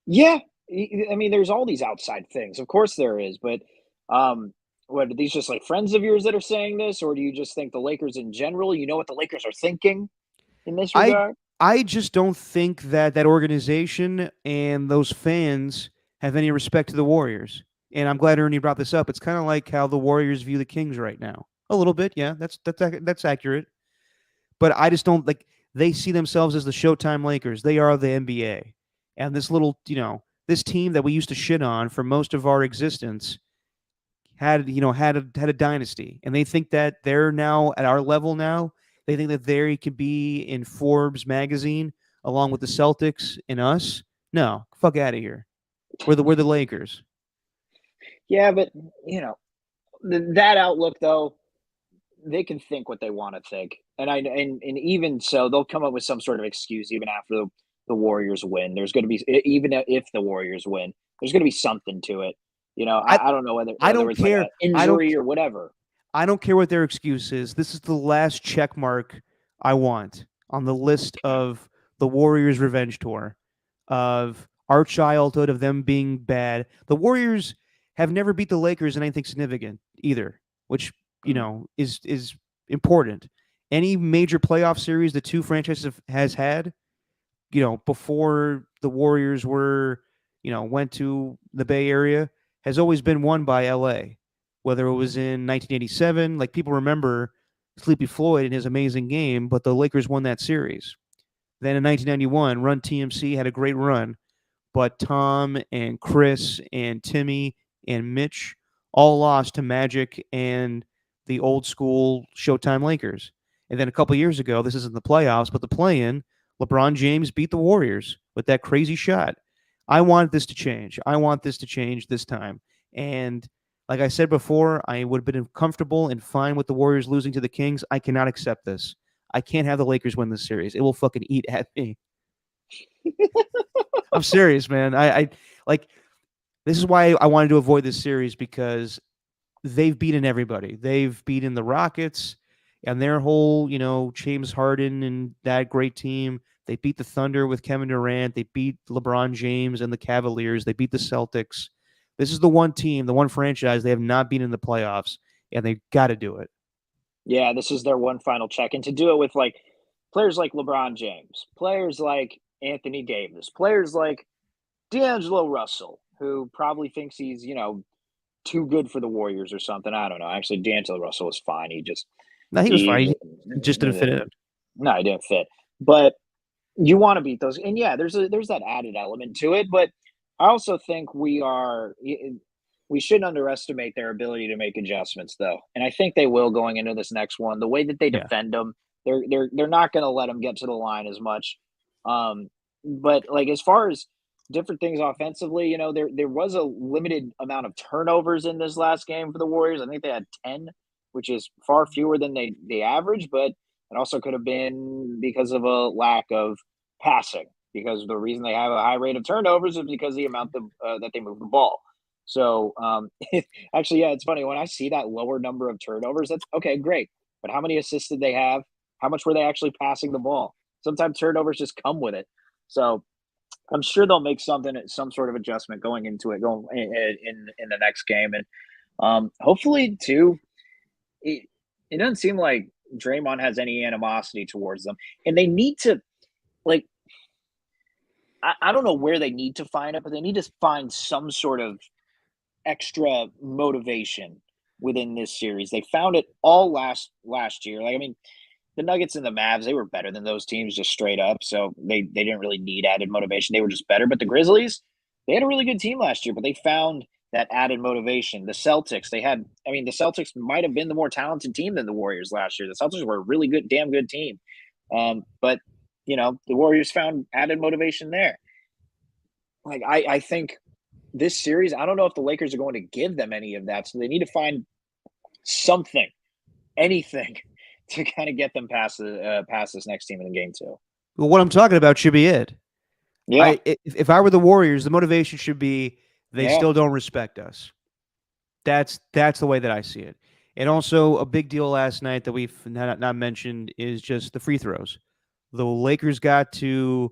Yeah. I mean, there's all these outside things. Of course there is, but what are these just like friends of yours that are saying this, or do you just think the Lakers in general? You know what the Lakers are thinking in this I regard? I just don't think that that organization and those fans have any respect to the Warriors. And I'm glad Ernie brought this up. It's kind of like how the Warriors view the Kings right now. A little bit, yeah. That's accurate. But I just don't like they see themselves as the Showtime Lakers. They are the NBA. And this little, this team that we used to shit on for most of our existence had a dynasty. And they think that they're now at our level now. They think that they could be in Forbes magazine along with the Celtics and us. No, fuck out of here. We're the Lakers. Yeah, but that outlook though, they can think what they want to think, and even so, they'll come up with some sort of excuse even after the Warriors win. There's going to be even if the Warriors win, there's going to be something to it. I I don't know whether I don't it's like care. an I don't injury or whatever. I don't care what their excuse is. This is the last check mark I want on the list of the Warriors revenge tour of our childhood of them being bad. The Warriors have never beat the Lakers in anything significant either, which, Mm. is important. Any major playoff series the two franchises has had, before the Warriors went to the Bay Area has always been won by LA, whether it was in 1987, like people remember Sleepy Floyd and his amazing game, but the Lakers won that series. Then in 1991, Run TMC had a great run, but Tom and Chris and Timmy and Mitch all lost to Magic and the old school Showtime Lakers. And then a couple years ago, this isn't the playoffs, but the play in, LeBron James beat the Warriors with that crazy shot. I want this to change. I want this to change this time. And like I said before, I would have been comfortable and fine with the Warriors losing to the Kings. I cannot accept this. I can't have the Lakers win this series. It will fucking eat at me. I'm serious, man. I like this is why I wanted to avoid this series because they've beaten everybody. They've beaten the Rockets and their whole, James Harden and that great team. They beat the Thunder with Kevin Durant. They beat LeBron James and the Cavaliers. They beat the Celtics. This is the one team, the one franchise they have not been in the playoffs, and they've got to do it. Yeah, this is their one final check. And to do it with like players like LeBron James, players like Anthony Davis, players like D'Angelo Russell, who probably thinks he's, too good for the Warriors or something. I don't know. Actually, D'Angelo Russell was fine. He just No, he was fine. he He just didn't fit in. no, he didn't fit. But you want to beat those, and yeah, there's that added element to it. But I also think we shouldn't underestimate their ability to make adjustments, though, and I think they will going into this next one. The way that they Yeah. defend them, they're not going to let them get to the line as much. But like as far as different things offensively, there was a limited amount of turnovers in this last game for the Warriors. I think they had 10, which is far fewer than they average, but it also could have been because of a lack of passing. Because the reason they have a high rate of turnovers is because of the amount that they move the ball. So actually, yeah, it's funny when I see that lower number of turnovers. That's okay, great. But how many assists did they have? How much were they actually passing the ball? Sometimes turnovers just come with it. So I'm sure they'll make some sort of adjustment going into it, going in the next game, and hopefully too. It doesn't seem like Draymond has any animosity towards them, and they need to like. I don't know where they need to find it, but they need to find some sort of extra motivation within this series. They found it all last year. Like I mean, the Nuggets and the Mavs, they were better than those teams just straight up. So they didn't really need added motivation. They were just better. But the Grizzlies, they had a really good team last year, but they found that added motivation. The Celtics, the Celtics might have been the more talented team than the Warriors last year. The Celtics were a really good, damn good team. But the Warriors found added motivation there. Like I think this series, I don't know if the Lakers are going to give them any of that. So they need to find something, anything to kind of get them past this next team in game 2. Well, what I'm talking about should be it. Yeah. If I were the Warriors, the motivation should be they still don't respect us. That's the way that I see it. And also a big deal last night that we've not mentioned is just the free throws. The Lakers got to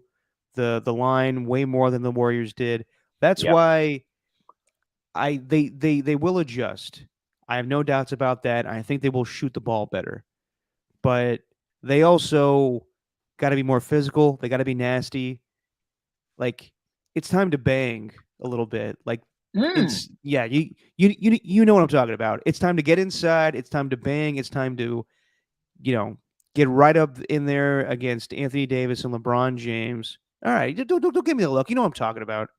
the line way more than the Warriors did. That's why they will adjust. I have no doubts about that. I think they will shoot the ball better. But they also got to be more physical. They got to be nasty. Like it's time to bang a little bit. Like it's you know what I'm talking about. It's time to get inside. It's time to bang. It's time to get right up in there against Anthony Davis and LeBron James. All right, don't give me the look. You know what I'm talking about.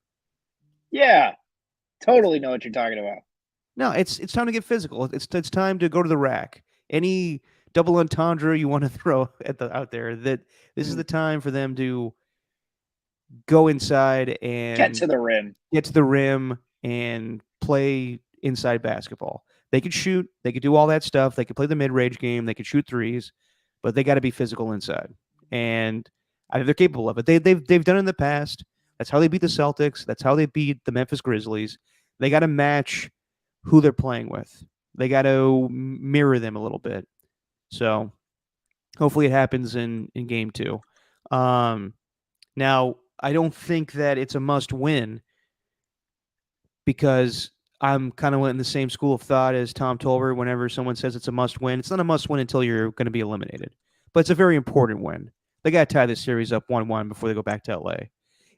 Yeah, totally know what you're talking about. No, it's time to get physical. It's time to go to the rack. Any double entendre you want to throw out there, that this is the time for them to go inside and get to the rim and play inside basketball. They could shoot, they could do all that stuff. They could play the mid-range game, they could shoot threes, but they got to be physical inside. And I think they're capable of it. They've done it in the past. That's how they beat the Celtics. That's how they beat the Memphis Grizzlies. They got to match who they're playing with. They got to mirror them a little bit. So hopefully it happens in game 2. Now, I don't think that it's a must win because I'm kind of in the same school of thought as Tom Tolbert. Whenever someone says it's a must win, it's not a must win until you're going to be eliminated. But it's a very important win. They got to tie this series up 1-1 before they go back to LA.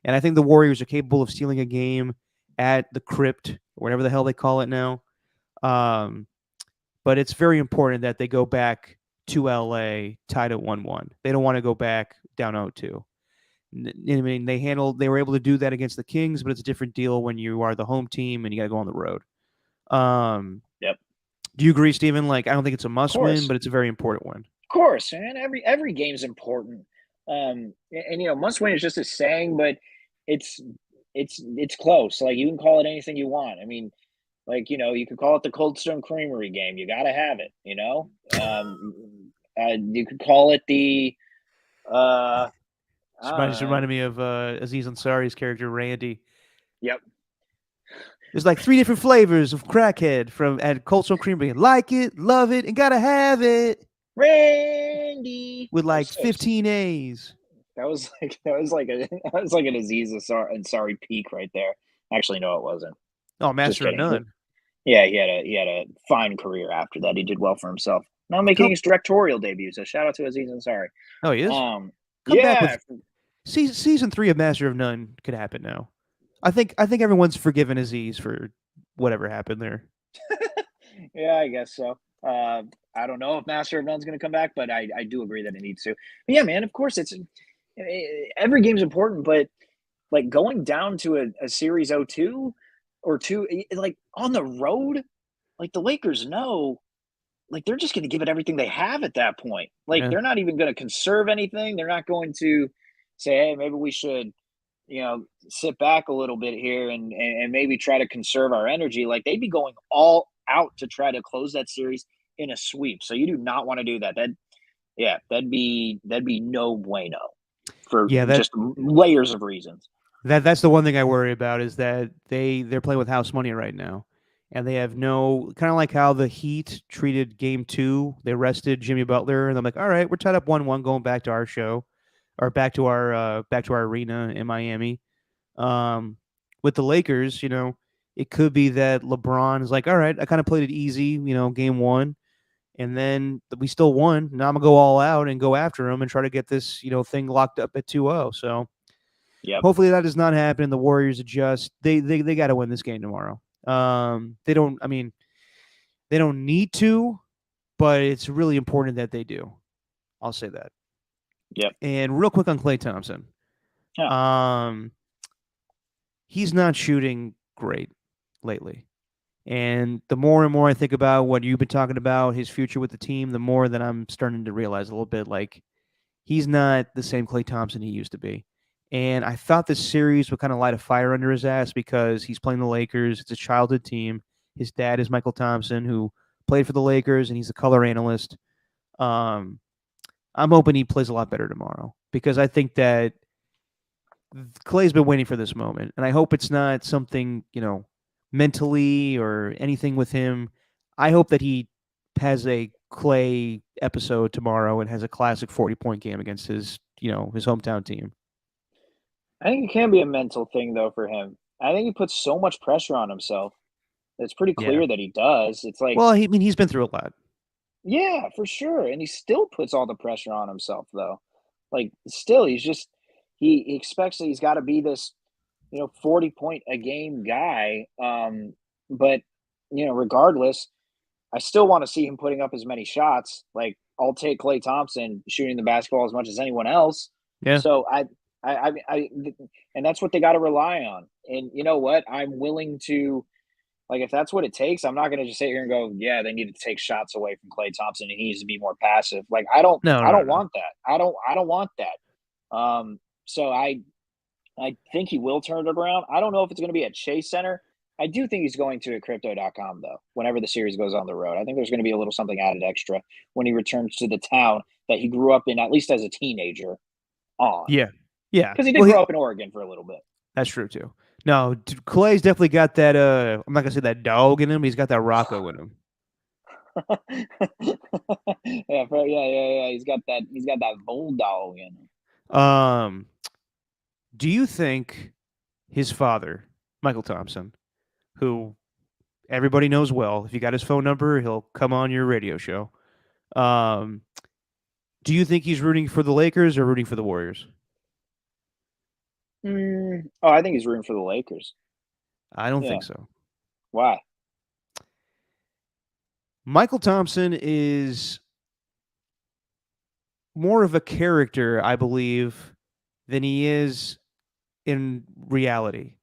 And I think the Warriors are capable of stealing a game at the Crypt, or whatever the hell they call it now. But it's very important that they go back to LA tied at 1-1. They don't want to go back down 0-2. I mean, they were able to do that against the Kings, but it's a different deal when you are the home team and you got to go on the road. Yep. Do you agree, Steven? Like, I don't think it's a Of must win, course. but it's a very important win. Of course, man. Every game's important. And must win is just a saying, but it's it's close. Like you can call it anything you want. I mean, like you could call it the Cold Stone Creamery game. You got to have it. You could call it the uh, Just uh reminded me of Aziz Ansari's character Randy. yep, There's like 3 different flavors of crackhead from at Cold Stone Creamery. Like it, love it, and gotta have it Randy. with That like was so. 15 A's. That was like an Aziz Ansari peak right there. Actually, no, it wasn't. Oh, Just Master of kidding. None. Yeah, he had a fine career after that. He did well for himself. Now making Come, his directorial debut. So shout out to Aziz Ansari. oh, he is. Come back Yeah, with season 3 of Master of None could happen now. I think everyone's forgiven Aziz for whatever happened there. yeah, I guess so. I don't know if Master of None's going to come back, but I do agree that it needs to. But yeah, man, of course every game's important, but like going down to a series 0-2 or 2 like on the road, like the Lakers know like they're just going to give it everything they have at that point. Like Yeah. they're not even going to conserve anything. They're not going to say, "Hey, maybe we should, sit back a little bit here and maybe try to conserve our energy." Like they'd be going all out to try to close that series in a sweep. So you do not want to do that. That'd be no bueno for Yeah, just layers of reasons. that's the one thing I worry about is that they're playing with house money right now. And they have no kind of like how the Heat treated game 2. They rested Jimmy Butler and I'm like, "All right, we're tied up 1-1 going back to our show or back to our arena in Miami." Um, with the Lakers, it could be that LeBron is like, "All right, I kind of played it easy, game 1, and then we still won. Now I'm gonna go all out and go after him and try to get this, thing locked up at 2-0." So Yep. hopefully that does not happen. The Warriors adjust. They got to win this game tomorrow. They don't. I mean, they don't need to, but it's really important that they do. I'll say that. Yep. And real quick on Klay Thompson. Yeah. Um, he's not shooting great lately. And the more and more I think about what you've been talking about, his future with the team, the more that I'm starting to realize a little bit like he's not the same Klay Thompson he used to be. And I thought this series would kind of light a fire under his ass because he's playing the Lakers. It's a childhood team. His dad is Michael Thompson, who played for the Lakers, and he's a color analyst. Um, I'm hoping he plays a lot better tomorrow because I think that Clay's been waiting for this moment, and I hope it's not something mentally or anything with him. I hope that he has a Clay episode tomorrow and has a classic 40-point game against his hometown team. I think it can be a mental thing though for him. I think he puts so much pressure on himself. It's pretty Yeah. clear that he does. It's like, Well, he's been through a lot. yeah, for sure. And he still puts all the pressure on himself though. Like still he expects that he's got to be this, 40 point a game guy. But regardless, I still want to see him putting up as many shots. Like I'll take Klay Thompson shooting the basketball as much as anyone else. Yeah. So and that's what they got to rely on. And you know what? I'm willing to, like, if that's what it takes, I'm not going to just sit here and go, yeah, they need to take shots away from Klay Thompson. And he needs to be more passive. Like, I don't, No, I no, don't no. want that. I don't want that. So I think he will turn it around. I don't know if it's going to be at Chase Center. I do think he's going to crypto.com though, whenever the series goes on the road. I think there's going to be a little something added extra when he returns to the town that he grew up in, at least as a teenager, on. Yeah. Yeah. Because he did Well, grow up in Oregon for a little bit. that's true too. No, Clay's definitely got that. I'm not gonna say that dog in him. He's got that Rocco in him. Yeah. He's got that bulldog in him. Um, do you think his father, Michael Thompson, who everybody knows well, if you got his phone number, he'll come on your radio show. Um, do you think he's rooting for the Lakers or rooting for the Warriors? Oh, I think he's rooting for the Lakers. I don't Yeah. think so. Why? Michael Thompson is more of a character, I believe, than he is in reality.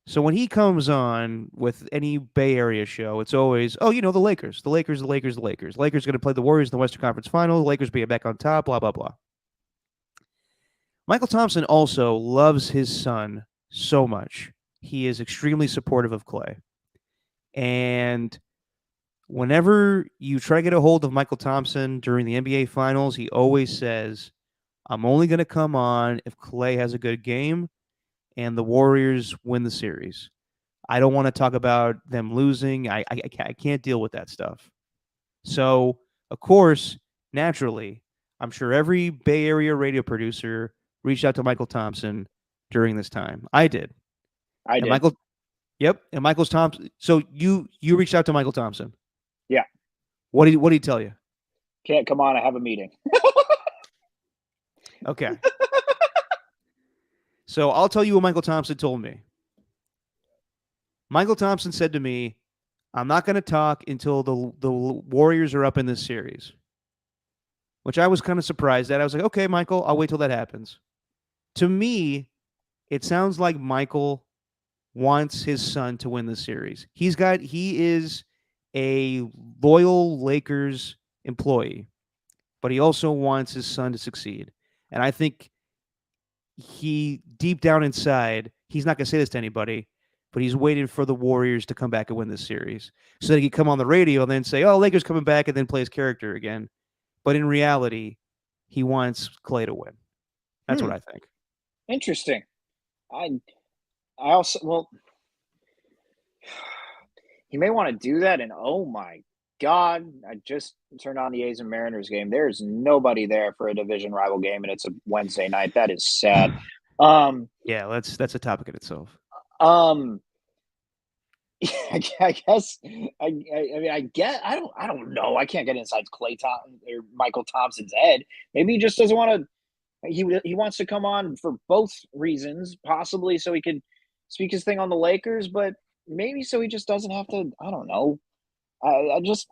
So when he comes on with any Bay Area show, it's always, oh, the Lakers, the Lakers, the Lakers, the Lakers. Lakers going to play the Warriors in the Western Conference Final. The Lakers be back on top, blah, blah, blah. Michael Thompson also loves his son so much. He is extremely supportive of Clay. And whenever you try to get a hold of Michael Thompson during the NBA Finals, he always says, I'm only going to come on if Clay has a good game and the Warriors win the series. I don't want to talk about them losing. I can't deal with that stuff. So, of course, naturally, I'm sure every Bay Area radio producer reached out to Michael Thompson during this time. I did. I And did. Michael, yep. And Michael's Thompson. So you reached out to Michael Thompson. Yeah. What did he tell you? Can't come on. I have a meeting. Okay. So I'll tell you what Michael Thompson told me. Michael Thompson said to me, I'm not going to talk until the Warriors are up in this series, which I was kind of surprised at. I was like, okay, Michael, I'll wait till that happens. To me, it sounds like Michael wants his son to win the series. He is a loyal Lakers employee, but he also wants his son to succeed. And I think he, deep down inside, he's not going to say this to anybody, but he's waiting for the Warriors to come back and win this series so that he can come on the radio and then say, oh, Lakers coming back, and then play his character again. But in reality, he wants Clay to win. That's what I think. Interesting. I also, well, he may want to do that. And oh my God, I just turned on the A's and Mariners game. There's nobody there for a division rival game, and it's a Wednesday night. That is sad. Yeah, that's a topic in itself. I guess I mean I get I don't know. I can't get inside Clay Thompson or Michael Thompson's head. Maybe he just doesn't want to. He wants to come on for both reasons, possibly so he could speak his thing on the Lakers, but maybe so he just doesn't have to. I don't know. I just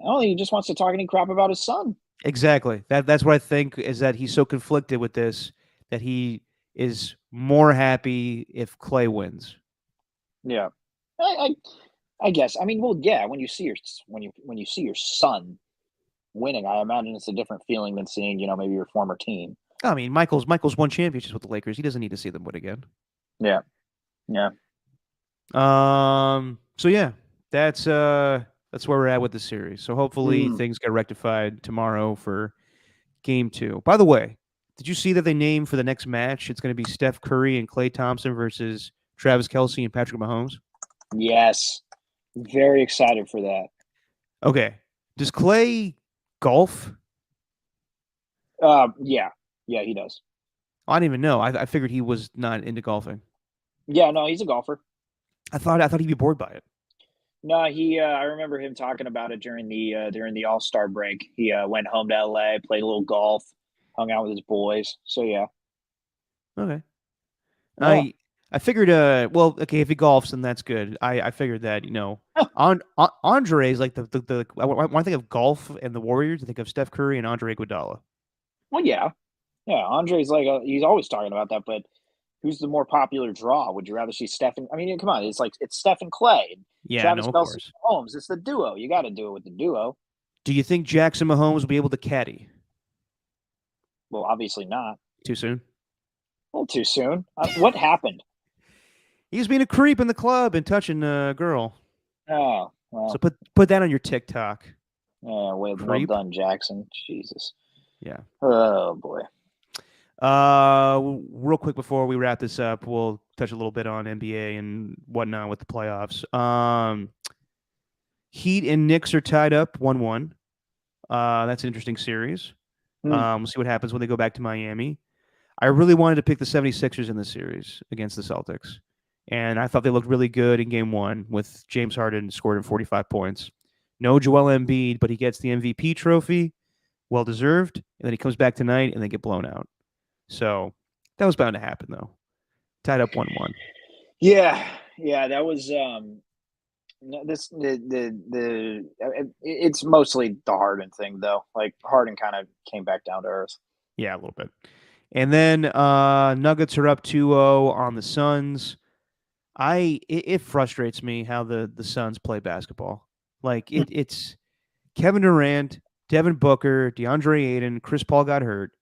I don't think he just wants to talk any crap about his son. Exactly. That's what I think, is that he's so conflicted with this that he is more happy if Clay wins. Yeah, I I guess. I mean, well, yeah. When you see your son winning, I imagine it's a different feeling than seeing maybe your former team. I mean, Michael's won championships with the Lakers. He doesn't need to see them win again. Yeah, yeah. So yeah, that's where we're at with the series. So hopefully things get rectified tomorrow for game 2. By the way, did you see that they named for the next match? It's going to be Steph Curry and Klay Thompson versus Travis Kelce and Patrick Mahomes. Yes, very excited for that. Okay, does Klay golf? Yeah, he does. I didn't even know. I figured he was not into golfing. Yeah, no, he's a golfer. I thought he'd be bored by it. No, he. I remember him talking about it during the All-Star break. He went home to LA, played a little golf, hung out with his boys. So yeah. Okay. Yeah. I figured. Well, okay, if he golfs, then that's good. I figured that Andre is like the when I think of golf and the Warriors, I think of Steph Curry and Andre Iguodala. Well, yeah. Andre's like he's always talking about that, but who's the more popular draw? Would you rather see Stephen? I mean, come on, it's Steph and Clay, Yeah, Travis no, of Kelce, course. Holmes. It's the duo. You got to do it with the duo. Do you think Jackson Mahomes will be able to caddy? Well, obviously not. Too soon? A little too soon. What happened? He's being a creep in the club and touching a girl. Oh, well. So put that on your TikTok. Yeah, well done, Jackson. Jesus. Yeah. Oh boy. Real quick before we wrap this up, we'll touch a little bit on NBA and whatnot with the playoffs. Heat and Knicks are tied up 1-1. That's an interesting series. We'll see what happens when they go back to Miami. I really wanted to pick the 76ers in this series against the Celtics. And I thought they looked really good in game 1 with James Harden scored 45 points. No Joel Embiid, but he gets the MVP trophy. Well deserved. And then he comes back tonight and they get blown out. So that was bound to happen, though. Tied up 1-1. Yeah, that was it's mostly the Harden thing, though. Like Harden kind of came back down to earth. Yeah, a little bit. And then Nuggets are up 2-0 on the Suns. It frustrates me how the Suns play basketball. Like it's Kevin Durant, Devin Booker, DeAndre Ayton, Chris Paul got hurt,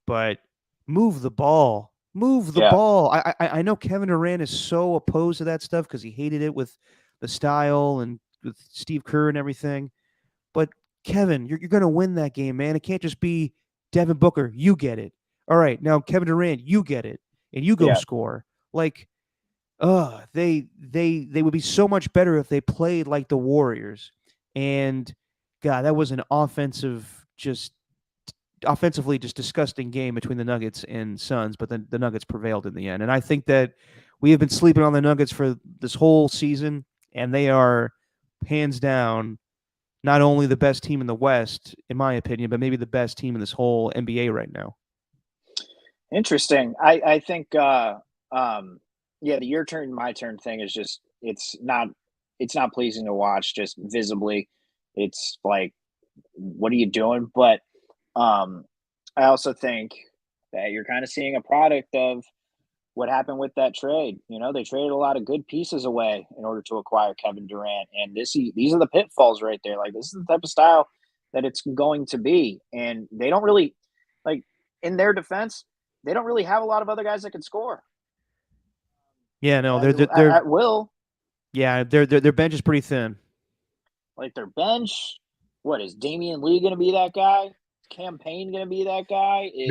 but move the ball. Move the Yeah, ball. I know Kevin Durant is so opposed to that stuff because he hated it with the style and with Steve Kerr and everything. But Kevin, you're going to win that game, man. It can't just be Devin Booker. You get it. All right, now Kevin Durant, you get it, and you go yeah. score. Like, they would be so much better if they played like the Warriors. And God, that was an offensively just disgusting game between the Nuggets and Suns, but then the Nuggets prevailed in the end. And I think that we have been sleeping on the Nuggets for this whole season, and they are hands down not only the best team in the West, in my opinion, but maybe the best team in this whole NBA right now. Interesting. I think yeah, the your turn, my turn thing is just it's not pleasing to watch just visibly. It's like, what are you doing? But um I also think that you're kind of seeing a product of what happened with that trade. You know, they traded a lot of good pieces away in order to acquire Kevin Durant, and these are the pitfalls right there. Like, this is the type of style that it's going to be, and they don't really like. In their defense, they don't really have a lot of other guys that can score Yeah, no, at, they're at will. yeah, their bench is pretty thin. Like, their bench, what is Damian Lee going to be that guy? Campaign going to be that guy? Is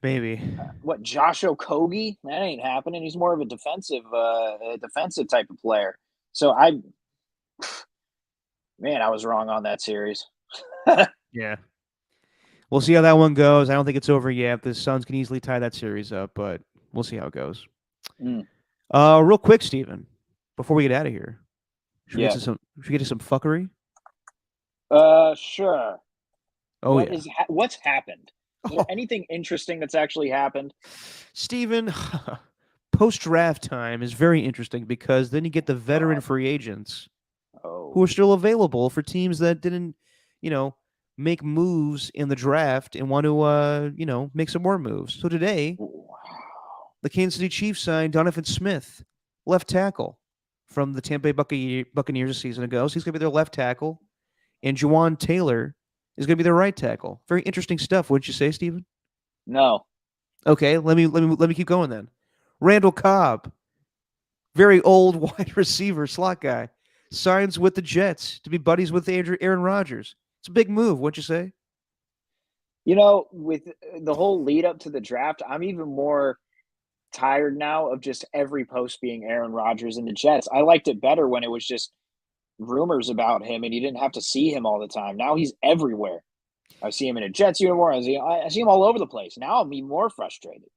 Maybe. what Josh Okogie? That ain't happening. He's more of a defensive type of player. So man, I was wrong on that series. Yeah. We'll see how that one goes. I don't think it's over yet. The Suns can easily tie that series up, but we'll see how it goes. Mm, Real quick, Steven, before we get out of here, yeah. should we get to some fuckery? Sure. Oh yeah. What's happened? Is there anything interesting that's actually happened? Steven, post draft time is very interesting because then you get the veteran God. free agents Oh. who are still available for teams that didn't, you know, make moves in the draft and want to, make some more moves. So today, Wow. the Kansas City Chiefs signed Donovan Smith, left tackle from the Tampa Bay Buccaneers a season ago. So he's going to be their left tackle. And Juwan Taylor is going to be their right tackle. Very interesting stuff, wouldn't you say, Steven? No. Okay, let me keep going then. Randall Cobb, very old wide receiver, slot guy, signs with the Jets to be buddies with Aaron Rodgers. It's a big move, wouldn't you say? You know, with the whole lead up to the draft, I'm even more tired now of just every post being Aaron Rodgers and the Jets. I liked it better when it was just rumors about him and you didn't have to see him all the time. Now he's everywhere. I see him in a Jets uniform. I see him all over the place. Now I'm even more frustrated.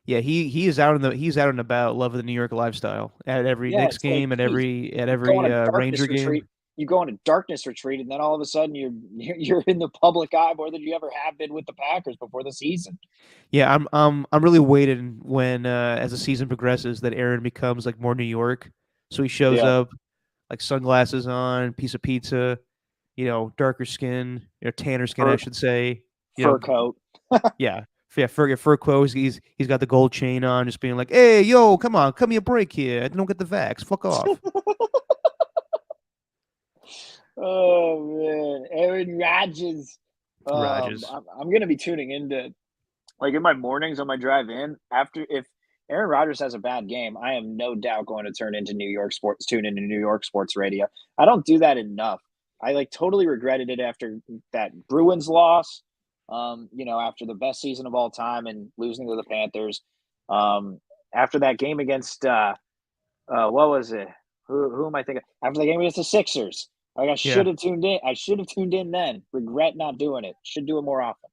Yeah, he is out he's out and about, loving the New York lifestyle at every Yeah, Knicks it's like, game, at dude, go every on a Ranger darkness game. retreat. You go on a darkness retreat, and then all of a sudden you're in the public eye more than you ever have been with the Packers before the season. Yeah, I'm really waiting when as the season progresses that Aaron becomes like more New York. So he shows Yeah, up like sunglasses on, piece of pizza, darker skin, tanner skin, I fur should say. You fur know, coat. yeah, yeah, fur clothes. He's got the gold chain on, just being like, "Hey, yo, come on, cut me a break here. I don't get the vax. Fuck off." Oh man, Aaron Rodgers. Rogers. I'm gonna be tuning into, like, in my mornings on my drive in. After, if Aaron Rodgers has a bad game, I am no doubt going to tune into New York sports radio. I don't do that enough. I like totally regretted it after that Bruins loss. After the best season of all time and losing to the Panthers. After that game against what was it? Who am I thinking? After the game against the Sixers. Like, I Yeah, should have tuned in. I should have tuned in then. Regret not doing it. Should do it more often.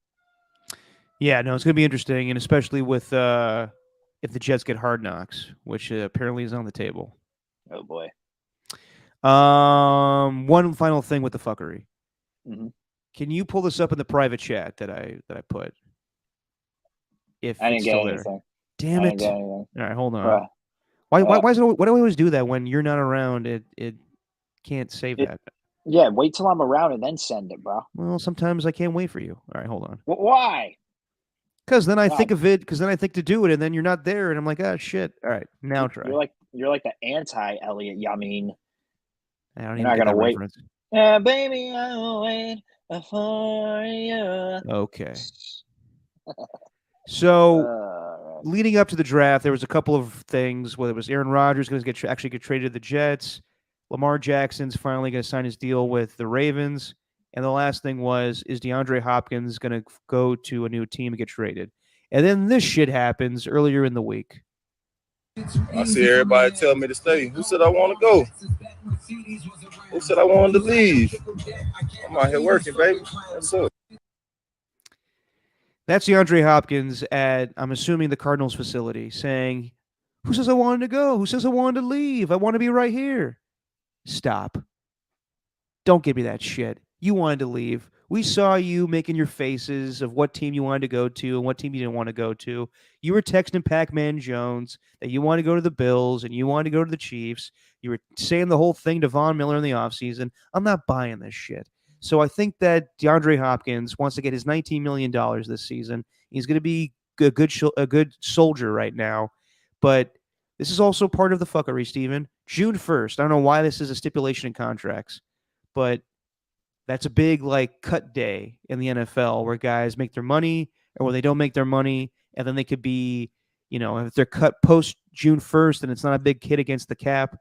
yeah. No, it's gonna be interesting, and especially with if the Jets get Hard Knocks, which apparently is on the table. Oh boy. One final thing with the fuckery. Hmm. Can you pull this up in the private chat that I put? If I didn't it's get still there. anything. Damn I didn't get it. anything. All right, hold on. Uh, Why uh, why is it, why do I always do that when you're not around? It can't save it, that. yeah, wait till I'm around and then send it, bro. Well, sometimes I can't wait for you. All right, hold on. Why? Because then I God. think of it. Because then I think to do it, and then you're not there, and I'm like, oh shit. All right, now try. You're like the anti Elliot Yamin. I don't You're even not get gonna that wait. reference. Yeah, baby, I'll wait for you. Okay. So Uh, leading up to the draft, there was a couple of things. Whether it was Aaron Rodgers going to actually get traded to the Jets, Lamar Jackson's finally going to sign his deal with the Ravens, and the last thing was, is DeAndre Hopkins going to go to a new team and get traded? And then this shit happens earlier in the week. I see everybody tell me to stay. Who said I want to go? Who said I wanted to leave? I'm out here working, baby. What's up? That's DeAndre Hopkins at, I'm assuming, the Cardinals facility saying, who says I wanted to go? Who says I wanted to leave? I want to be right here. Stop. Don't give me that shit. You wanted to leave. We saw you making your faces of what team you wanted to go to and what team you didn't want to go to. You were texting Pac-Man Jones that you wanted to go to the Bills and you wanted to go to the Chiefs. You were saying the whole thing to Von Miller in the offseason. I'm not buying this shit. So I think that DeAndre Hopkins wants to get his $19 million this season. He's going to be a good soldier right now. But this is also part of the fuckery, Steven. June 1st. I don't know why this is a stipulation in contracts, but that's a big cut day in the NFL where guys make their money or where they don't make their money, and then they could be, if they're cut post June 1st and it's not a big hit against the cap.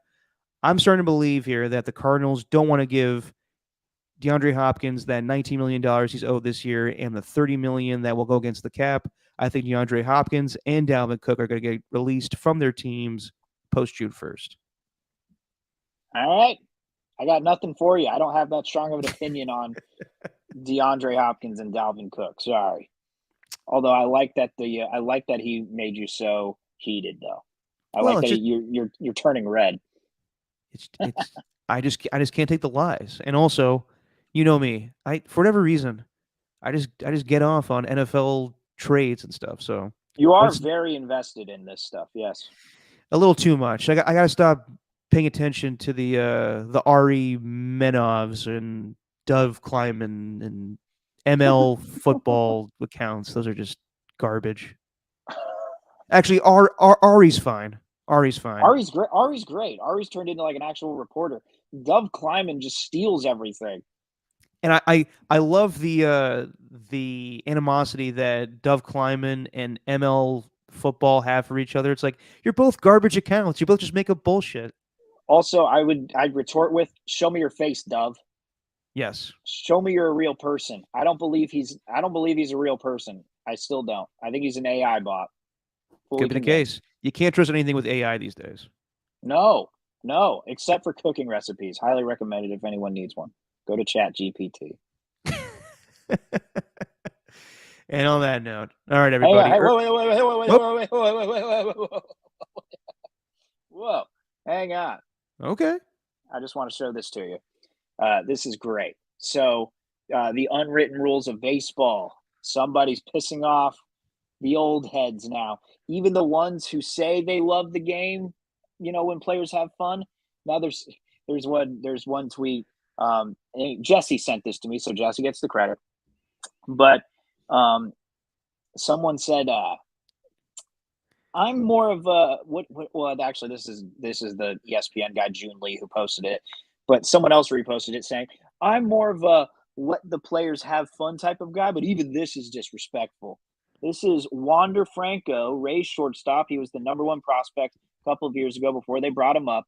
I'm starting to believe here that the Cardinals don't want to give DeAndre Hopkins that $19 million he's owed this year and the $30 million that will go against the cap. I think DeAndre Hopkins and Dalvin Cook are going to get released from their teams post June 1st. All right. I got nothing for you. I don't have that strong of an opinion on DeAndre Hopkins and Dalvin Cook. Sorry. Although I like that he made you so heated, though. I like that you're turning red. It's I just can't take the lies. And also, you know me, for whatever reason, I just get off on NFL trades and stuff. So you are very invested in this stuff. Yes. A little too much. I got to stop paying attention to the Ari Menovs and Dove Kleiman and ML football accounts. Those are just garbage. Actually, Ari's fine. Ari's fine. Ari's great. Ari's great. Ari's turned into an actual reporter. Dove Kleiman just steals everything. And I love the animosity that Dove Kleiman and ML football have for each other. It's like, you're both garbage accounts. You both just make up bullshit. Also, I'd retort with, show me your face, Dove. Yes. Show me you're a real person. I don't believe he's a real person. I still don't. I think he's an AI bot. Could be the case. You can't trust anything with AI these days. No, except for cooking recipes. Highly recommended if anyone needs one. Go to ChatGPT. And on that note, all right, everybody. Wait. Whoa, hang on. Okay. I just want to show this to you. This is great. So, the unwritten rules of baseball. Somebody's pissing off the old heads now. Even the ones who say they love the game, when players have fun. Now there's one tweet. Jesse sent this to me, so Jesse gets the credit. But someone said, "I'm more of a what?" Well, actually, this is the ESPN guy June Lee who posted it, but someone else reposted it saying, "I'm more of a let the players have fun type of guy." But even this is disrespectful. This is Wander Franco, Rays shortstop. He was the number one prospect a couple of years ago before they brought him up.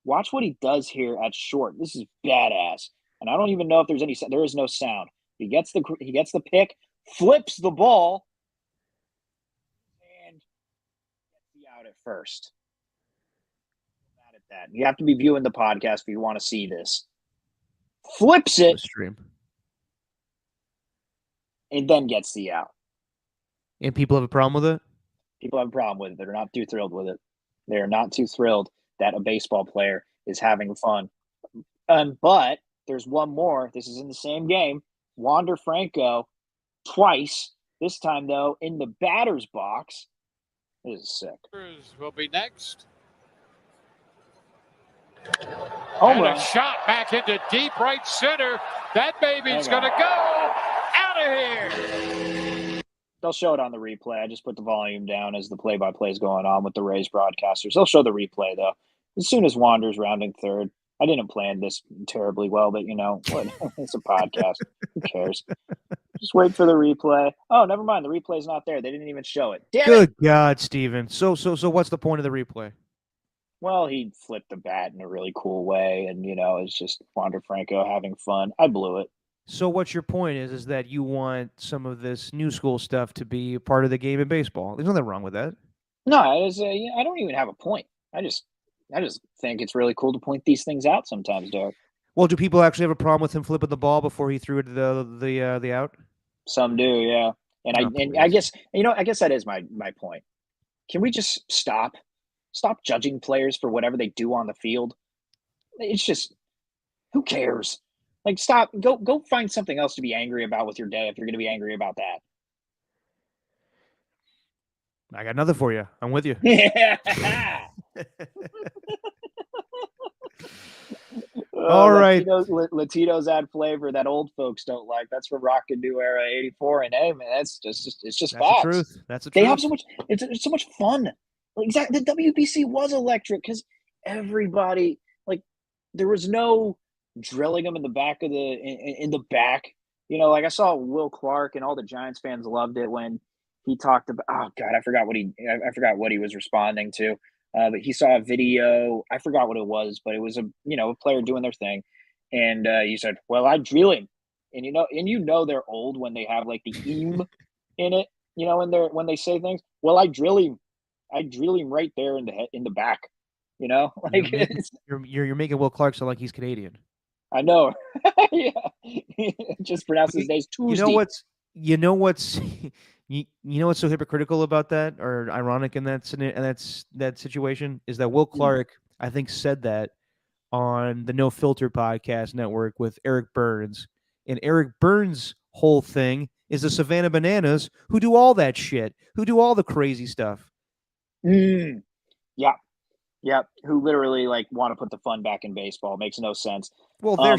Watch what he does here at short. This is badass. And I don't even know if there is no sound. He gets the pick, flips the ball, and gets the out at first. Mad at that. You have to be viewing the podcast if you want to see this. Flips it, stream, and then gets the out. And people have a problem with it? People have a problem with it. They're not too thrilled with it. They're not too thrilled that a baseball player is having fun. But there's one more. This is in the same game. Wander Franco twice. This time, though, in the batter's box. This is sick. Will be next. And a shot back into deep right center. That baby's going to go out of here. they'll show it on the replay. I just put the volume down as the play-by-play is going on with the Rays broadcasters. They'll show the replay though as soon as Wander's rounding third. I didn't plan this terribly well, but what? It's a podcast. Who cares? Just wait for the replay. Oh, never mind. The replay's not there. They didn't even show it. Damn it! Good God, Steven. So what's the point of the replay? Well, he flipped the bat in a really cool way, and it's just Wander Franco having fun. I blew it. So what's your point is that you want some of this new school stuff to be a part of the game in baseball. There's nothing wrong with that. No, I don't even have a point. I just think it's really cool to point these things out sometimes, Derek. Well, do people actually have a problem with him flipping the ball before he threw it the out? Some do, yeah. And I guess that is my point. Can we just stop judging players for whatever they do on the field? It's just, who cares? Like, stop. Go find something else to be angry about with your day if you're going to be angry about that. I got nothing for you. I'm with you. Yeah. All right. Latinos add flavor that old folks don't like. That's for Rockin' New Era '84. And hey, man, it's just That's facts. the truth. That's the They truth. have so much. It's so much fun. Like, exactly. The WBC was electric because everybody, like, there was no drilling them in the back of in the back. Like I saw Will Clark and all the Giants fans loved it when he talked about. Oh God, I forgot what he was responding to. But he saw a video. I forgot what it was, but it was a player doing their thing, and he said, "Well, I drill him," and they're old when they have like the "eem" in it. When they say things. Well, I drill him right there in the back. Like You're making Will Clark sound like he's Canadian. I know. Yeah, just pronounce his name Tuesday. You know what's so hypocritical about that, or ironic in that situation, is that Will Clark, I think, said that on the No Filter podcast network with Eric Burns, and Eric Burns' whole thing is the Savannah Bananas, who do all that shit, who do all the crazy stuff. Yeah. Who literally want to put the fun back in baseball? Makes no sense. Well, their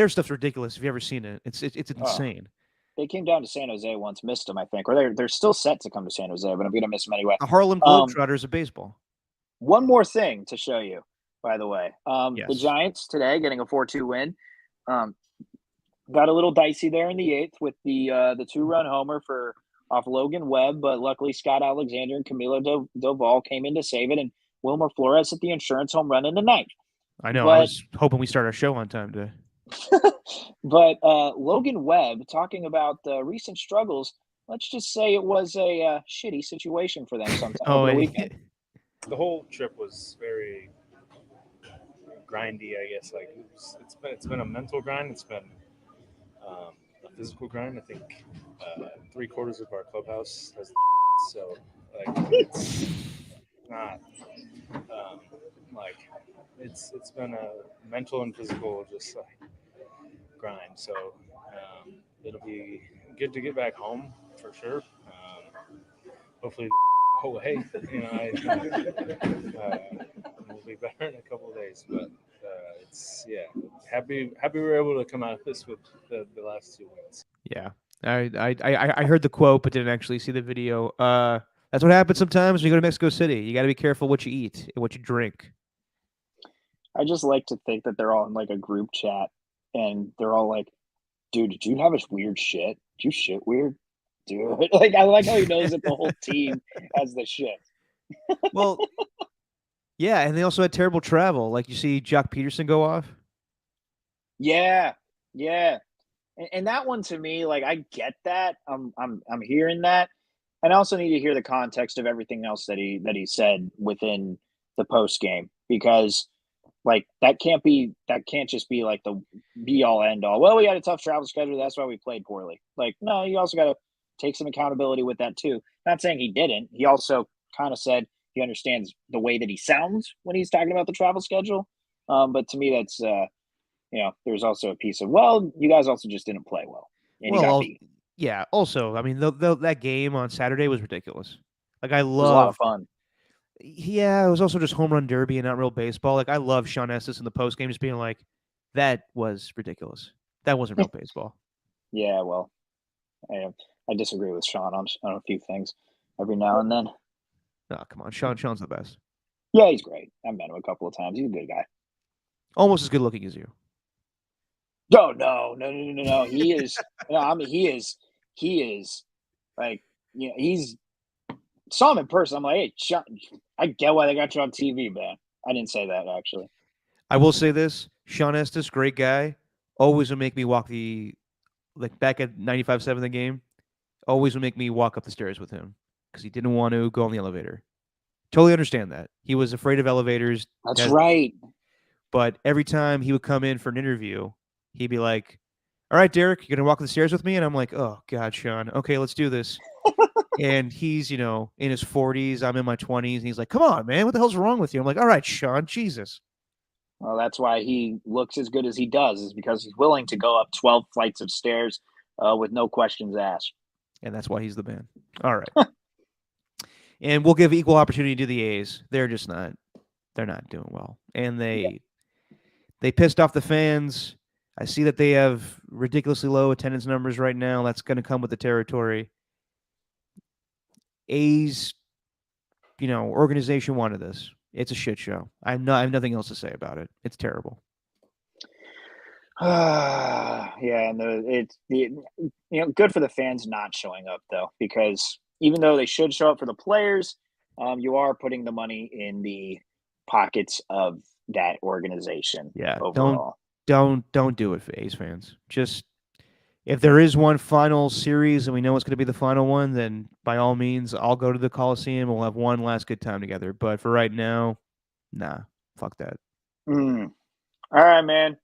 stuff's ridiculous. Have you ever seen it? It's insane. They came down to San Jose once, missed them, I think, or they're still set to come to San Jose, but I'm going to miss them anyway. The Harlem Globetrotters of baseball. One more thing to show you, by the way. Yes. The Giants today getting a 4-2 win. Got a little dicey there in the eighth with the 2-run homer off Logan Webb, but luckily Scott Alexander and Camilo Doval came in to save it, and Wilmer Flores hit the insurance home run in the ninth. I know. I was hoping we start our show on time today. But Logan Webb, talking about recent struggles, let's just say it was a shitty situation for them sometime over the weekend. The whole trip was very grindy, I guess. Like it's been a mental grind. It's been a physical grind. I think 3/4 of our clubhouse has so it's not it's been a mental and physical just grind. So it'll be good to get back home for sure. Hopefully away, we'll be better in a couple of days. But happy we were able to come out of this with the last 2 wins. Yeah, I heard the quote, but didn't actually see the video. That's what happens sometimes when you go to Mexico City. You got to be careful what you eat and what you drink. I just like to think that they're all in like a group chat and they're all like, dude, did you have a weird shit? Did you shit weird? Dude, I like how he knows that the whole team has the shit. Well, yeah, and they also had terrible travel. Like, you see Jock Peterson go off? Yeah. And that one to me, I get that. I'm hearing that. And I also need to hear the context of everything else that he said within the post game, because that can't just be like the be all end all. Well, we had a tough travel schedule, that's why we played poorly. No, you also got to take some accountability with that too. Not saying he didn't. He also kind of said he understands the way that he sounds when he's talking about the travel schedule. But to me, that's there's also a piece of, well, you guys also just didn't play well, and you got beat. Yeah. Also, I mean, that game on Saturday was ridiculous. I love. It was a lot of fun. Yeah, it was also just home run derby and not real baseball. I love Sean Estes in the post game just being like, "That was ridiculous. That wasn't real baseball." Yeah, well, I disagree with Sean on a few things every now and then. Oh, come on. Sean's the best. Yeah, he's great. I've met him a couple of times. He's a good guy. Almost as good looking as you. No. He is. No, I mean, he is like, he's saw him in person. I'm like, hey, Sean, I get why they got you on TV, man. I didn't say that actually. I will say this: Sean Estes, great guy, always would make me walk back at 95.7 the game. Always would make me walk up the stairs with him because he didn't want to go on the elevator. Totally understand that. He was afraid of elevators. That's right. But every time he would come in for an interview, he'd be like, "All right, Derek, you're gonna walk up the stairs with me?" And I'm like, "Oh God, Sean. Okay, let's do this." And he's, in his 40s. I'm in my 20s, and he's like, "Come on, man, what the hell's wrong with you?" I'm like, "All right, Sean, Jesus." Well, that's why he looks as good as he does, is because he's willing to go up 12 flights of stairs with no questions asked. And that's why he's the man. All right. And we'll give equal opportunity to the A's. They're not doing well. And they pissed off the fans. I see that they have ridiculously low attendance numbers right now. That's going to come with the territory. A's, organization wanted this. It's a shit show. I have nothing else to say about it. It's terrible. Yeah, and it's good for the fans not showing up though, because even though they should show up for the players, you are putting the money in the pockets of that organization. Yeah, overall. don't do it for A's fans. Just if there is one final series and we know it's going to be the final one, then by all means, I'll go to the Coliseum. We'll have one last good time together. But for right now, nah, fuck that. All right, man.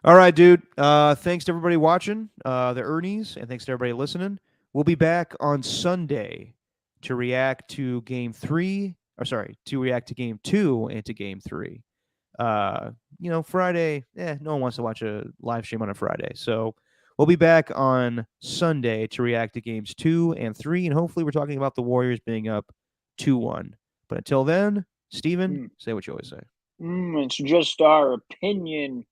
All right, dude. Thanks to everybody watching the Ernies, and thanks to everybody listening. We'll be back on Sunday to react to Game 3. To react to Game 2 and to Game 3. Friday, no one wants to watch a live stream on a Friday. So we'll be back on Sunday to react to Games 2 and 3, and hopefully we're talking about the Warriors being up 2-1. But until then, Steven, say what you always say. It's just our opinion.